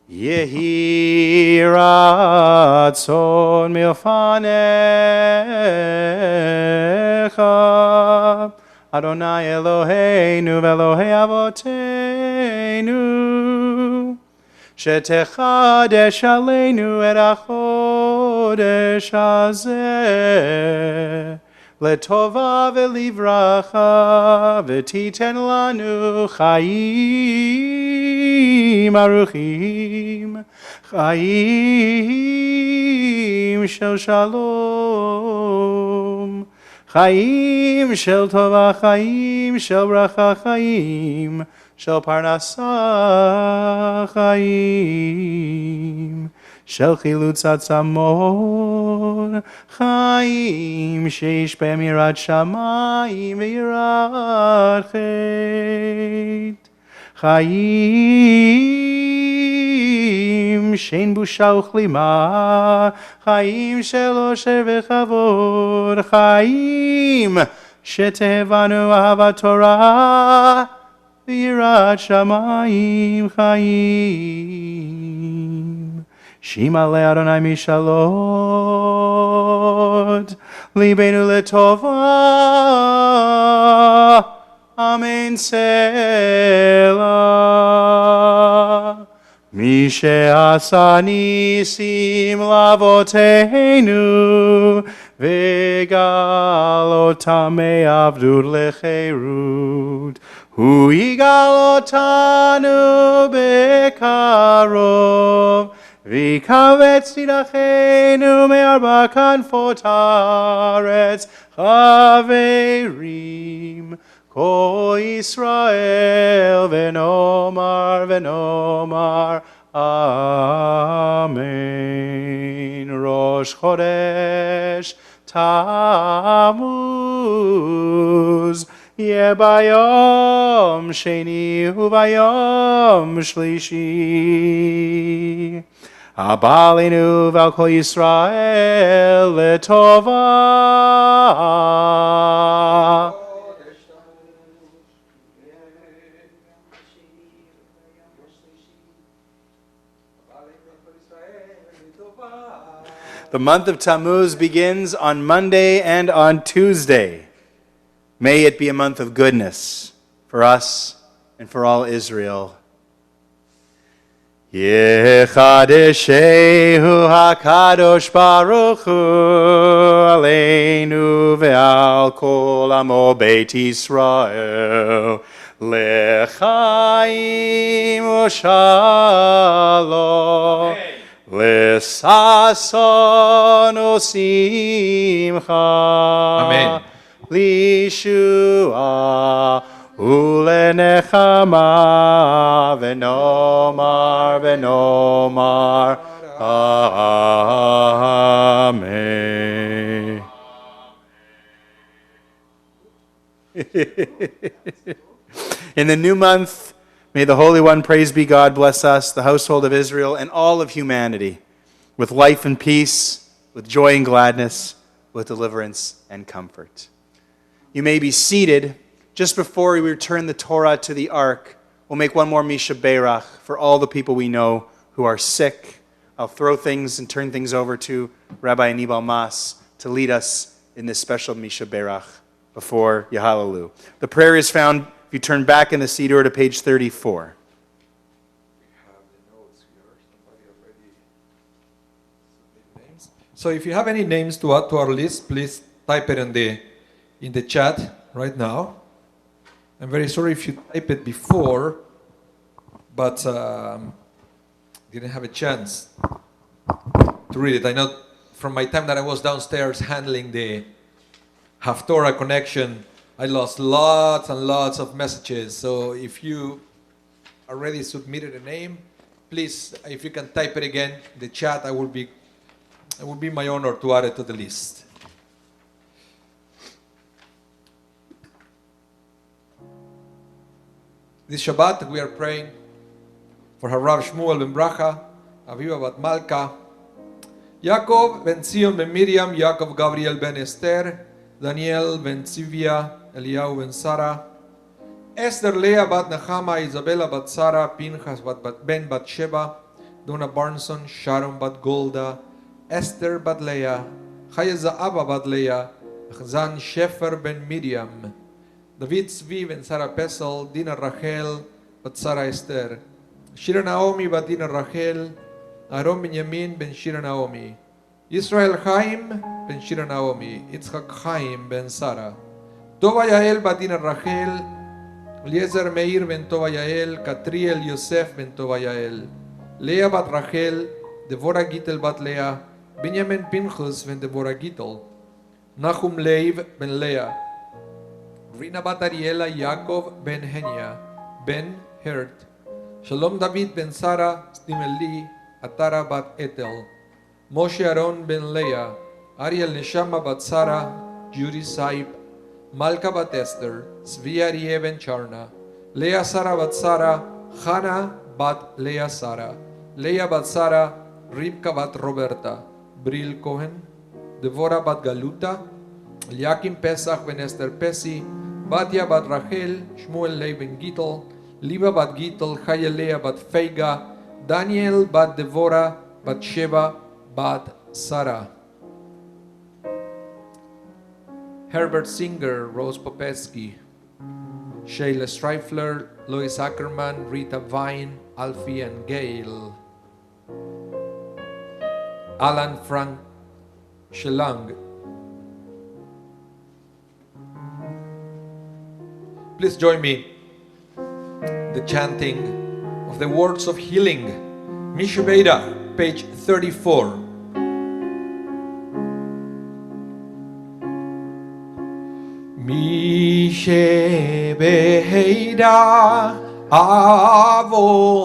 Yehi ratzon milfanecha Adonai Eloheinu v'Elohei avoteinu shetechadesh aleinu et hachodesh hazeh letova v'livracha v'titen lanu chayim aruchim chayim shel shalom chayim shel tova chayim shel bracha chayim shel parnasa chayim shel chilutz atzamor chayim sheish behem yirat shamayim v'yirat chet chayim shein busha uchlima chayim shel osher v'chavod chayim shetehevanu ahavat Torah v'yirat shamayim chayim Shima le Adonai mishalot, libenu letova, amen selah. Mishe'asa nisim lavoteinu, v'galotam me'avdut lecherut, hu yigalotanu bekarov, V'kavetz tidachenu me'arba kanfot haaretz chaverim kol Yisrael v'nomar amen. Rosh Chodesh Tammuz yeh bayom sheni u'bayom shlishi Abba aleinu v'al kol Yisrael letova. The month of Tammuz begins on Monday and on Tuesday. May it be a month of goodness for us and for all Israel. Yechadeshehu HaKadosh Baruch Hu Aleinu ve'al kol amo Beit Yisrael L'chaim u'shalom L'sason u'simcha Amen. Lishua Ulenechama venomar Amen. In the new month, may the Holy One, praise be God, bless us, the household of Israel, and all of humanity, with life and peace, with joy and gladness, with deliverance and comfort. You may be seated. Just before we return the Torah to the ark, we'll make one more Misha Berach for all the people we know who are sick. I'll throw things and turn things over to Rabbi Anibal Mas to lead us in this special Misha Berach before Yahalalu. The prayer is found, if you turn back in the Siddur to page 34. So if you have any names to add to our list, please type it in the chat right now. I'm very sorry if you typed it before, but didn't have a chance to read it. I know from my time that I was downstairs handling the Haftorah connection, I lost lots and lots of messages. So if you already submitted a name, please, if you can type it again in the chat, it would be my honor to add it to the list. This Shabbat, we are praying for Harav Shmuel ben Bracha, Aviva bat Malka, Yaakov ben Zion ben Miriam, Yaakov Gabriel ben Esther, Daniel ben Tzivia, Eliyahu ben Sarah, Esther Leah bat Nechama, Isabella bat Sarah, Pinchas ben bat Sheba, Donna Barnson, Sharon bat Golda, Esther bat Leah, Chaya Za'aba bat Leah, Chazan Shefer ben Miriam, David Zvi ben Sarah Pesel, Dina Rachel bat Sarah Esther, Shira Naomi bat Dina Rachel, Aaron Benjamin ben Shira Naomi, Israel Chaim ben Shira Naomi, Yitzchak Chaim ben Sarah, Tova Yael bat Dina Rachel, Eliezer Meir ben Tova Yael, Katriel Yosef ben Tova Yael, Leah bat Rachel, Devorah Gittel bat Leah, Benjamin Pinchas ben Devorah Gittel, Nachum Leiv ben Leah, Rina bat Ariela, Yaakov ben Henya, ben Hert, Shalom David ben Sarah, Stimeli, Atara bat Etel, Moshe Aaron ben Leah, Ariel Neshama bat Sarah, Judy Saib, Malka bat Esther, Zvi Aryeh ben Charna, Leah Sarah bat Sarah, Hannah bat Leah Sarah, Leah bat Sarah, Ribka bat Roberta, Bril Cohen, Devorah bat Galuta, Eliakim Pesach ben Esther Pesi, Batia bat Rachel, Shmuel Lev ben Gittel, Liba bat Gittel, Chaya Leah bat Feiga, Daniel bat Devorah, bat Sheba, bat Sarah. Herbert Singer, Rose Popesky, Sheila Streifler, Lois Ackerman, Rita Vine, Alfie and Gail, Alan Frank Shelang. Please join me the chanting of the words of healing. Misha Berach, page 34. Misha Berach Avotenu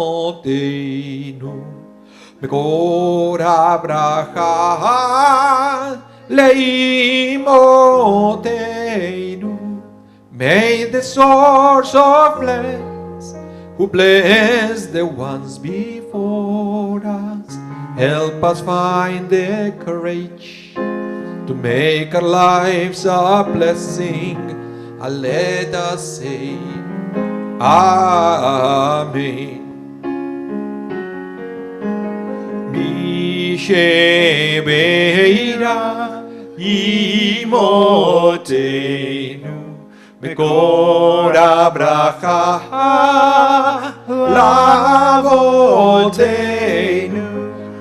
Mekor Abraha Leimotenu. May the source of bless, who bless the ones before us, help us find the courage to make our lives a blessing. And let us say, Amen. shebeira imotenu Mekor abracha lavotenu.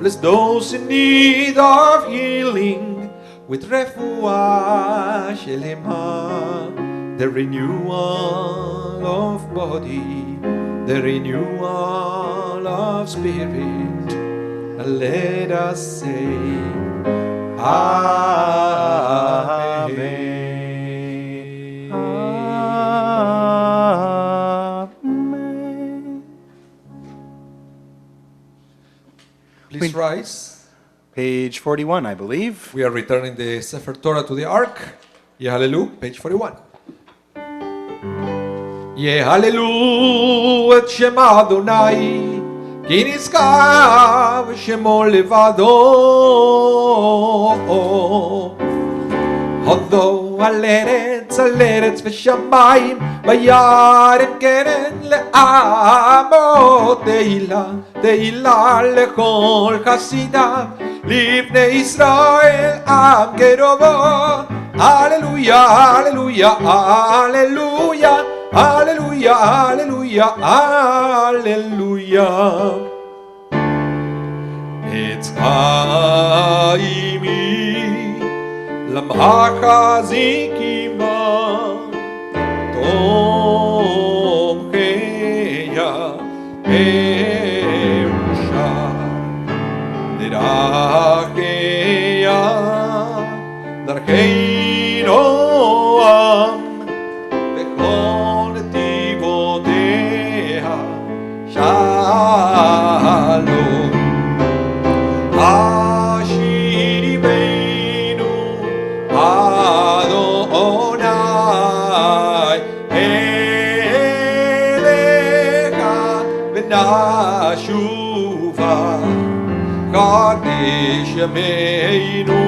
Bless those in need of healing with refuah shelema, the renewal of body, the renewal of spirit. And let us say, Amen. Amen. Please rise. Page 41, I believe. We are returning the Sefer Torah to the Ark. Yehalelu, page 41. Yehalelu et Shema Adonai, ki nizkav Shemo levado. Hodo al eretz v'shamayim, v'yarem keren le'amot tehila lechol chasidav, livnei Israel am kerovo. Hallelujah, hallelujah, hallelujah, hallelujah, hallelujah, hallelujah. It's Chaimi Lamachazikima Tomcheya Erusha Diracheya Darchei Noam Bechol Tivoteha Shalom Ashiri Beinu Adonai Elecha V'nashuva Kadesh Yameinu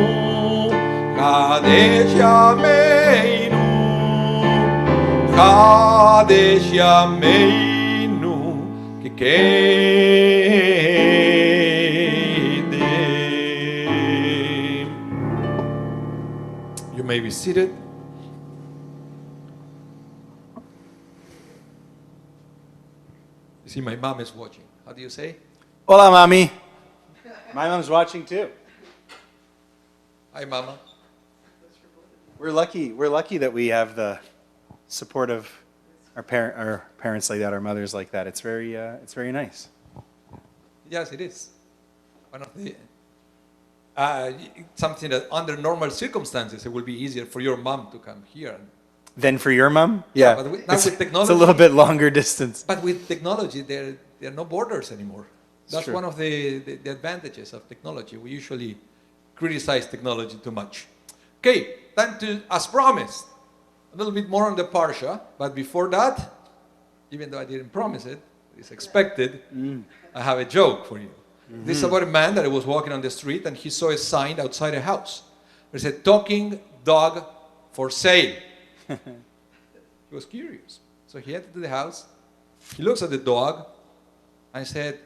Kadesh Yameinu Kadesh Yameinu Kikedim. You may be seated. You see, my mom is watching. How do you say? Hola, Mami. My mom's watching too. Hi, Mama. We're lucky that we have the support of our parents like that, our mothers like that. It's very nice. Yes, it is. One of the something that under normal circumstances it will be easier for your mom to come here. Then for your mom? Yeah, Yeah. but now with It's technology, a little bit longer distance. But with technology, there are no borders anymore. That's true. one of the advantages of technology. We usually criticize technology too much. Okay, time to, as promised, a little bit more on the Parsha. But before that, even though I didn't promise it, it's expected, I have a joke for you. This is about a man that was walking on the street and he saw a sign outside a house. There's a talking dog for sale. He was curious. So he entered the house. He looks at the dog and said,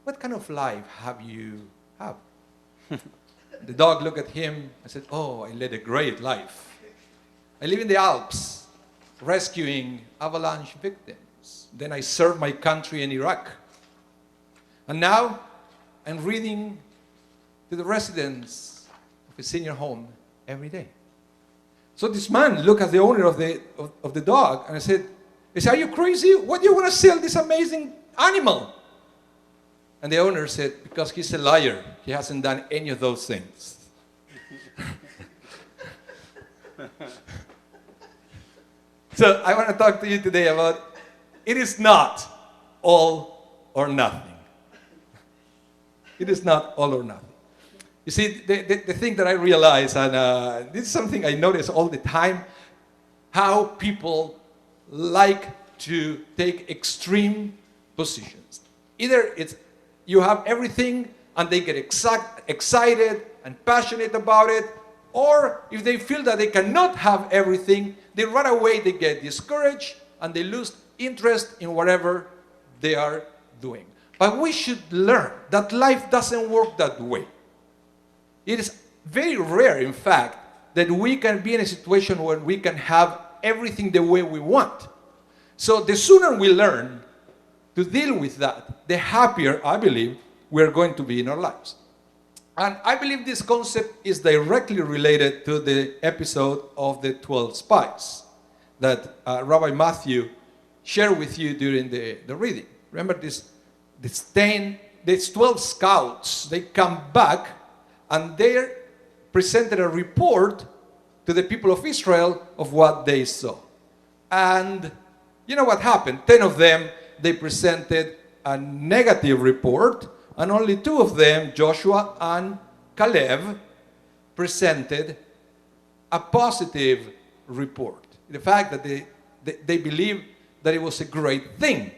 "What kind of life have you had?" The dog looked at him and said, "Oh, I led a great life. I live in the Alps, rescuing avalanche victims. Then I served my country in Iraq. And now I'm reading to the residents of a senior home every day." So this man looked at the owner of the dog and I said, "Are you crazy? Why do you want to sell this amazing animal?" And the owner said, "Because he's a liar. He hasn't done any of those things." So I want to talk to you today about it is not all or nothing. It is not all or nothing. You see, the thing that I realize, and this is something I notice all the time, how people like to take extreme positions. Either it's you have everything and they get excited and passionate about it, or if they feel that they cannot have everything, they run away, they get discouraged, and they lose interest in whatever they are doing. But we should learn that life doesn't work that way. It is very rare, in fact, that we can be in a situation where we can have everything the way we want. So the sooner we learn to deal with that, the happier, I believe, we're going to be in our lives. And I believe this concept is directly related to the episode of the 12 spies that Rabbi Matthew shared with you during the reading. Remember these 12 scouts, they come back and they presented a report to the people of Israel of what they saw. And you know what happened? 10 of them, they presented a negative report, and only 2 of them, Joshua and Caleb, presented a positive report. The fact that they believed that it was a great thing.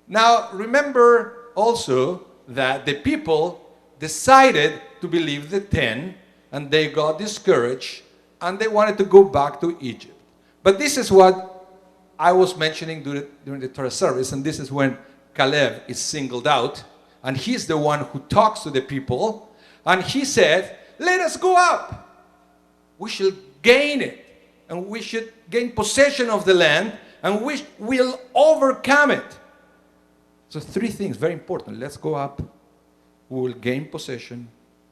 Now, remember also that the people decided to believe the 10, and they got discouraged, and they wanted to go back to Egypt. But this is what I was mentioning during the Torah service, and this is when Caleb is singled out, and he's the one who talks to the people, and he said, let us go up. We shall gain it, and we should gain possession of the land, and we will overcome it. So 3 things, very important. Let's go up, we will gain possession,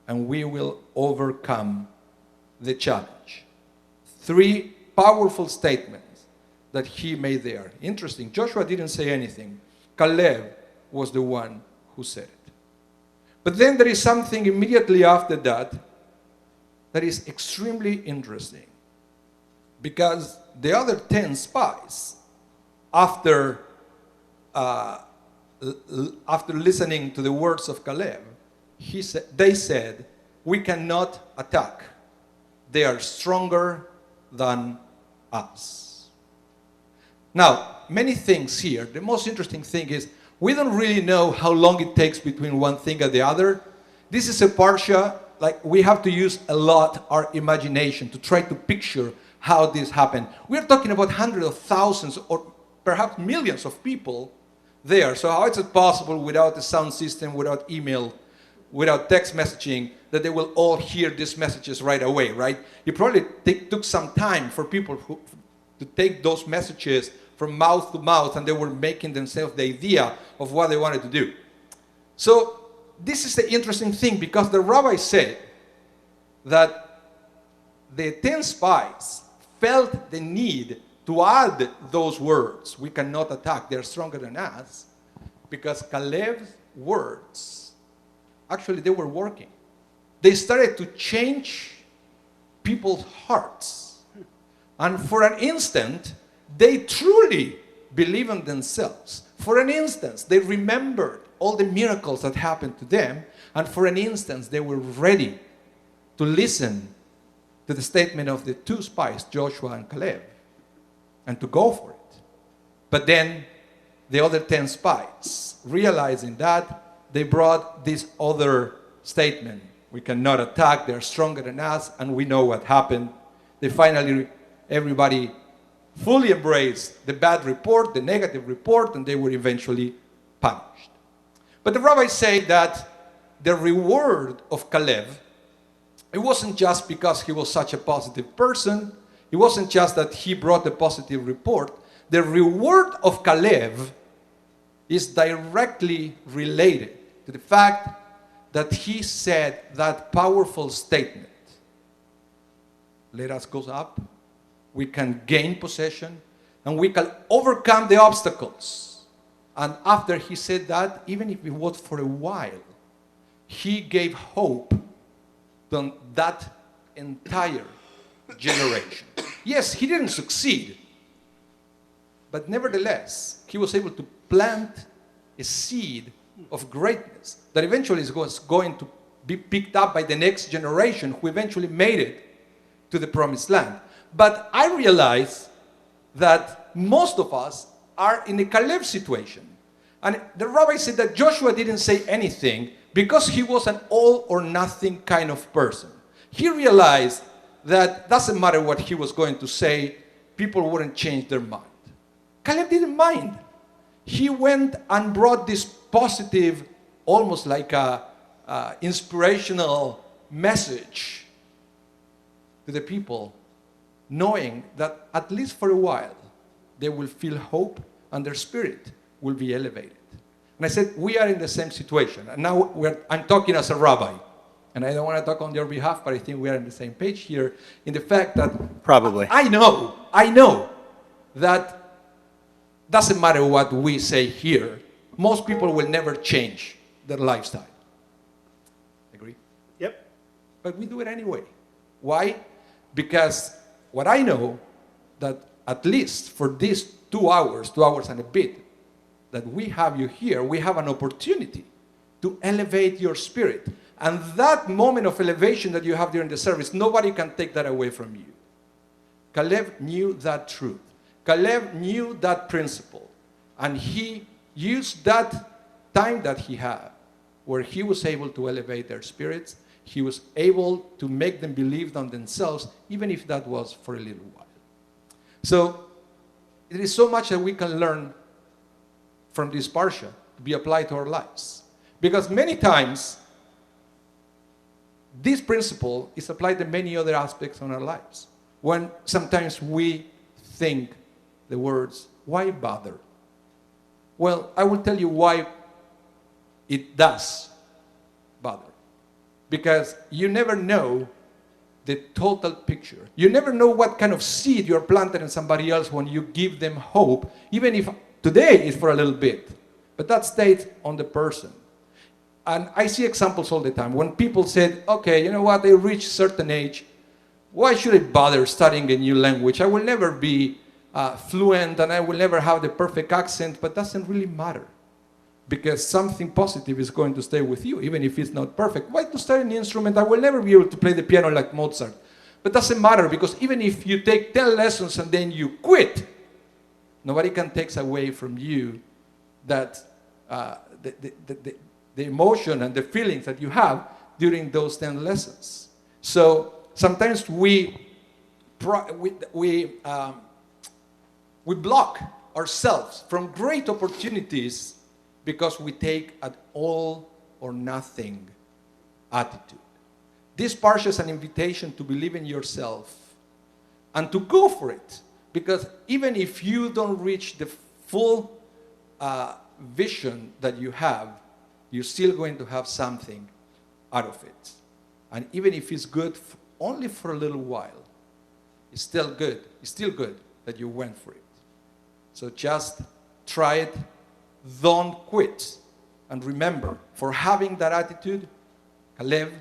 and we will overcome the challenge. 3 powerful statements that he made there. Interesting. Joshua didn't say anything. Caleb was the one who said it. But then there is something immediately after that that is extremely interesting. Because the other 10 spies, after listening to the words of Caleb, they said, we cannot attack. They are stronger than us. Now, many things here. The most interesting thing is we don't really know how long it takes between one thing and the other. This is a parsha, like we have to use a lot our imagination to try to picture how this happened. We're talking about hundreds of thousands or perhaps millions of people there. So how is it possible without a sound system, without email, without text messaging, that they will all hear these messages right away, right? It probably took some time for people to take those messages from mouth to mouth, and they were making themselves the idea of what they wanted to do. So this is the interesting thing, because the rabbi said that the 10 spies felt the need to add those words. We cannot attack, they're stronger than us, because Caleb's words, actually they were working. They started to change people's hearts. And for an instant, they truly believed in themselves. For an instant, they remembered all the miracles that happened to them. And for an instant, they were ready to listen to the statement of the 2 spies, Joshua and Caleb, and to go for it. But then the other 10 spies, realizing that, they brought this other statement. We cannot attack, they're stronger than us, and we know what happened. They finally, everybody fully embraced the bad report, the negative report, and they were eventually punished. But the rabbis say that the reward of Caleb, it wasn't just because he was such a positive person, it wasn't just that he brought the positive report. The reward of Caleb is directly related to the fact that he said that powerful statement. Let us go up, we can gain possession, and we can overcome the obstacles. And after he said that, even if it was for a while, he gave hope to that entire generation. Yes, he didn't succeed, but nevertheless, he was able to plant a seed of greatness that eventually is going to be picked up by the next generation who eventually made it to the promised land. But I realize that most of us are in a Caleb situation. And the rabbi said that Joshua didn't say anything because he was an all or nothing kind of person. He realized that doesn't matter what he was going to say, people wouldn't change their mind. Caleb didn't mind. He went and brought this positive, almost like a inspirational message to the people, knowing that at least for a while, they will feel hope and their spirit will be elevated. And I said, we are in the same situation. And now I'm talking as a rabbi. And I don't want to talk on your behalf, but I think we are on the same page here in the fact that Probably. I know that doesn't matter what we say here. Most people will never change their lifestyle. Agree? Yep. But we do it anyway. Why? Because what I know, that at least for these 2 hours and a bit, that we have you here, we have an opportunity to elevate your spirit. And that moment of elevation that you have during the service, nobody can take that away from you. Caleb knew that truth. Caleb knew that principle. And he used that time that he had, where he was able to elevate their spirits. He was able to make them believe on themselves, even if that was for a little while. So, there is so much that we can learn from this parsha to be applied to our lives. Because many times, this principle is applied to many other aspects of our lives. When sometimes we think the words, why bother? Well, I will tell you why it does bother. Because you never know the total picture. You never know what kind of seed you're planted in somebody else when you give them hope, even if today is for a little bit. But that stays on the person. And I see examples all the time. When people said, okay, you know what, they reach a certain age, why should I bother studying a new language? I will never be fluent and I will never have the perfect accent, but doesn't really matter. Because something positive is going to stay with you, even if it's not perfect. Why to study an instrument? I will never be able to play the piano like Mozart. But doesn't matter, because even if you take 10 lessons and then you quit, nobody can take away from you that the emotion and the feelings that you have during those 10 lessons. So sometimes we block ourselves from great opportunities because we take an all or nothing attitude. This parsha is an invitation to believe in yourself and to go for it. Because even if you don't reach the full vision that you have, you're still going to have something out of it. And even if it's good only for a little while, it's still good. It's still good that you went for it. So just try it. Don't quit. And remember, for having that attitude, Caleb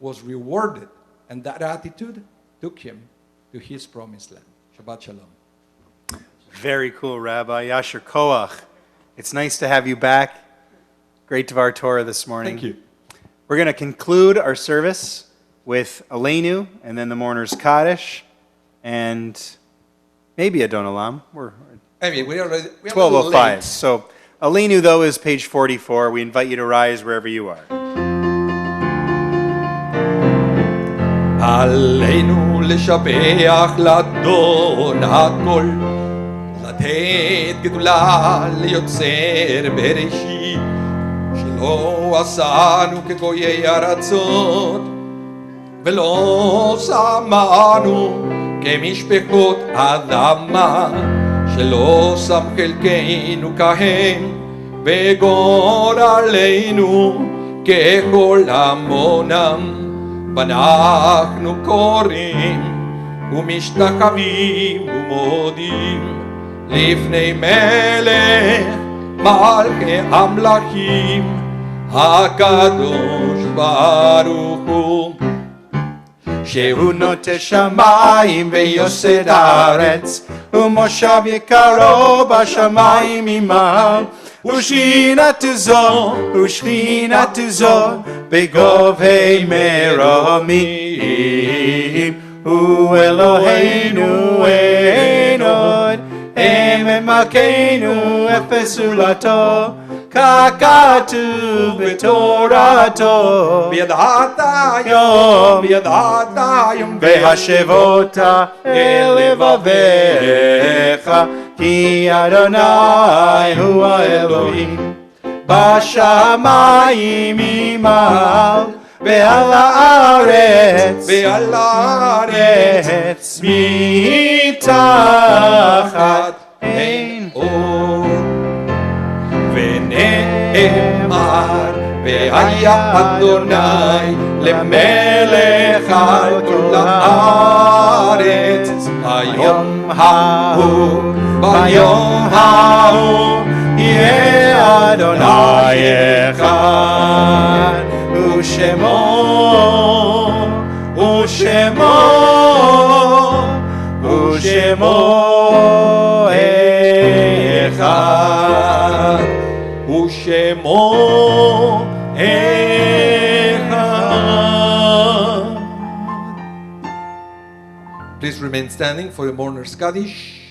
was rewarded. And that attitude took him to his promised land. Shabbat Shalom. Very cool, Rabbi. Yasher Koach. It's nice to have you back. Great Dvar Torah this morning. Thank you. We're going to conclude our service with Aleinu and then the mourner's Kaddish and maybe Adon Olam. I mean, we are 12:05. So Aleinu, though, is page 44. We invite you to rise wherever you are. עלינו לשבח לאדון הכל, לתת גדולה ליוצר בראשית, שלא עשנו כגויי ארצות, ולא שמענו כמשפחות אדמה, שלא שם חלקנו כהם, וגורלנו ככל המונם. ואנחנו קוראים ומשתחווים ומודים לפני מלך מלכי המלכים הקדוש ברוך הוא, שהוא נוטה שמיים ויוסד הארץ, ומושב יקרו בשמיים עמם, ושכינתו זו בגובהי מרמים. הוא אלוהינו אין עוד, הם מלכנו אפס זולתו, ככתוב בתורתו. וידעת יום והשבות אל לבביך, כי אדוני הוא האלוהים. בשמיים ממעל ועל הארץ ועל הארץ מתחת אין אור. ונאמר והיה אדוני למלך על כל הארץ ביום ההוא ביום ההוא יהיה אדוני אחד ושמו אחד ושמו אחד. Please remain standing for the mourner's Kaddish.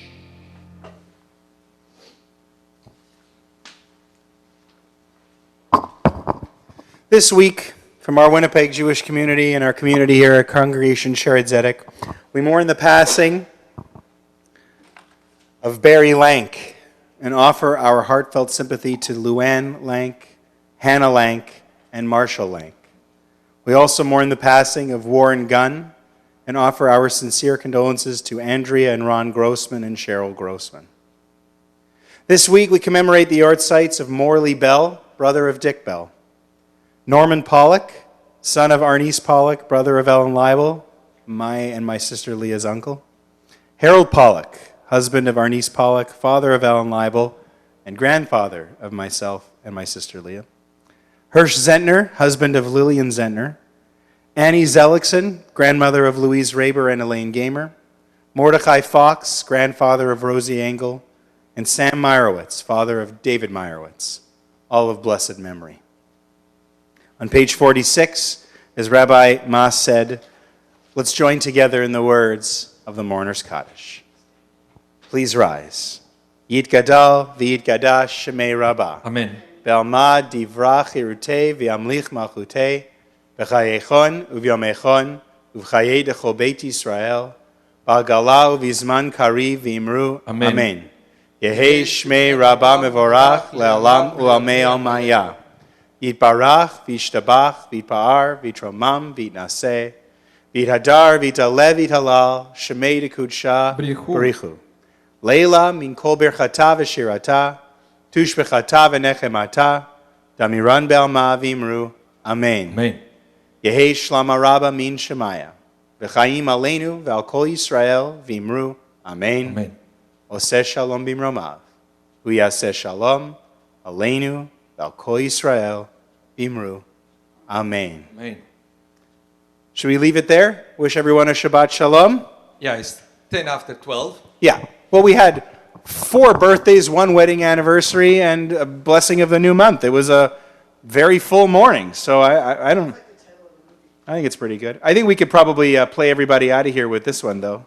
This week, from our Winnipeg Jewish community and our community here at Congregation Shared Zedek, we mourn the passing of Barry Lank and offer our heartfelt sympathy to Luann Lank, Hannah Lank, and Marshall Lank. We also mourn the passing of Warren Gunn and offer our sincere condolences to Andrea and Ron Grossman and Cheryl Grossman. This week, we commemorate the yahrzeit of Morley Bell, brother of Dick Bell, Norman Pollock, son of Arnice Pollock, brother of Ellen Leibel, my and my sister Leah's uncle, Harold Pollock, husband of Arnice Pollock, father of Ellen Leibel, and grandfather of myself and my sister Leah, Hirsch Zentner, husband of Lillian Zentner, Annie Zellickson, grandmother of Louise Raber and Elaine Gamer, Mordecai Fox, grandfather of Rosie Engel, and Sam Meyerowitz, father of David Meyerowitz, all of blessed memory. On page 46, as Rabbi Maas said, let's join together in the words of the mourner's Kaddish. Please rise. Yitgadal v'yitgadash shemei Rabbah. Amen. Be'almad divrach irutei v'yamlich malchutei b'chayechon uvyomechon uv'chayei dechol beit Yisrael ba'gala uv'izman kariv v'imru. Amen. Amen. Yehei shmei Rabbah mevorach le'olam u'amei almaya. Yitbarach v'yishtabach v'yitpa'ar v'yitromam v'yitnaseh v'yithadar v'yitalev v'yitalal shemei dekudsha b'richu. Leila min kol birchata v'shirata tushbechata v'nechemata damiran be'alma v'imru. Amen. Amen. Yehei shlama rabba min shemaya v'chaim aleinu v'al kol Yisrael v'imru. Amen. Amen. Oseh shalom bimromav uyaseh shalom aleinu v'al kol Yisrael v'imru. Amen. Amen. Should we leave it there? Wish everyone a Shabbat shalom? Yeah, it's 10 after 12. Yeah. Well, we had 4 birthdays, 1 wedding anniversary, and a blessing of the new month. It was a very full morning, so I think it's pretty good. I think we could probably play everybody out of here with this one, though.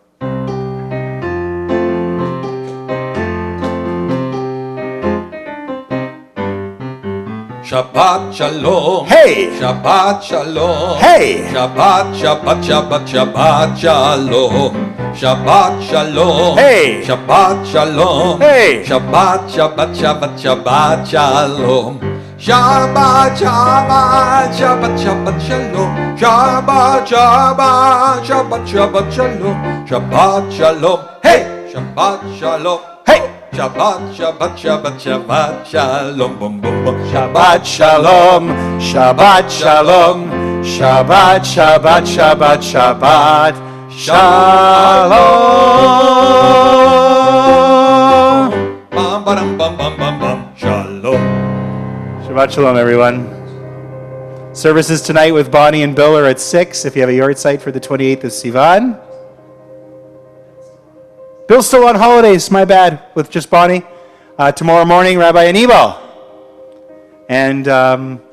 Shabbat shalom. Hey! Shabbat shalom. Hey! Shabbat, Shabbat, Shabbat, Shabbat shalom. Shabbat shalom. Hey! Shabbat shalom. Hey! Shabbat, Shabbat, Shabbat, Shabbat shalom. Shabbat, Shabbat, Shabbat, Shabbat shalom. Shabbat, Shabbat, Shabbat, Shabbat shalom. Shabbat shalom. Hey! Shabbat shalom. Hey! Shabbat, Shabbat, Shabbat, Shabbat shalom. Boom, boom, boom. Shabbat shalom, Shabbat shalom, Shabbat, Shabbat, Shabbat, Shabbat, shalom. Bam, bam, bam, bam, bam, bam. Shalom. Shabbat shalom, everyone. Services tonight with Bonnie and Bill are at 6 if you have a yard site for the 28th of Sivan. Bill's still on holidays, my bad, with just Bonnie. Tomorrow morning, Rabbi Anibal. And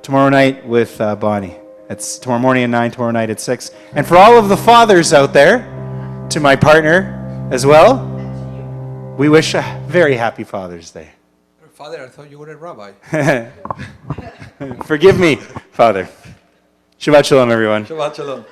tomorrow night with Bonnie. It's tomorrow morning at 9, tomorrow night at 6. And for all of the fathers out there, to my partner as well, we wish a very happy Father's Day. Father, I thought you were a rabbi. Forgive me, Father. Shabbat shalom, everyone. Shabbat shalom.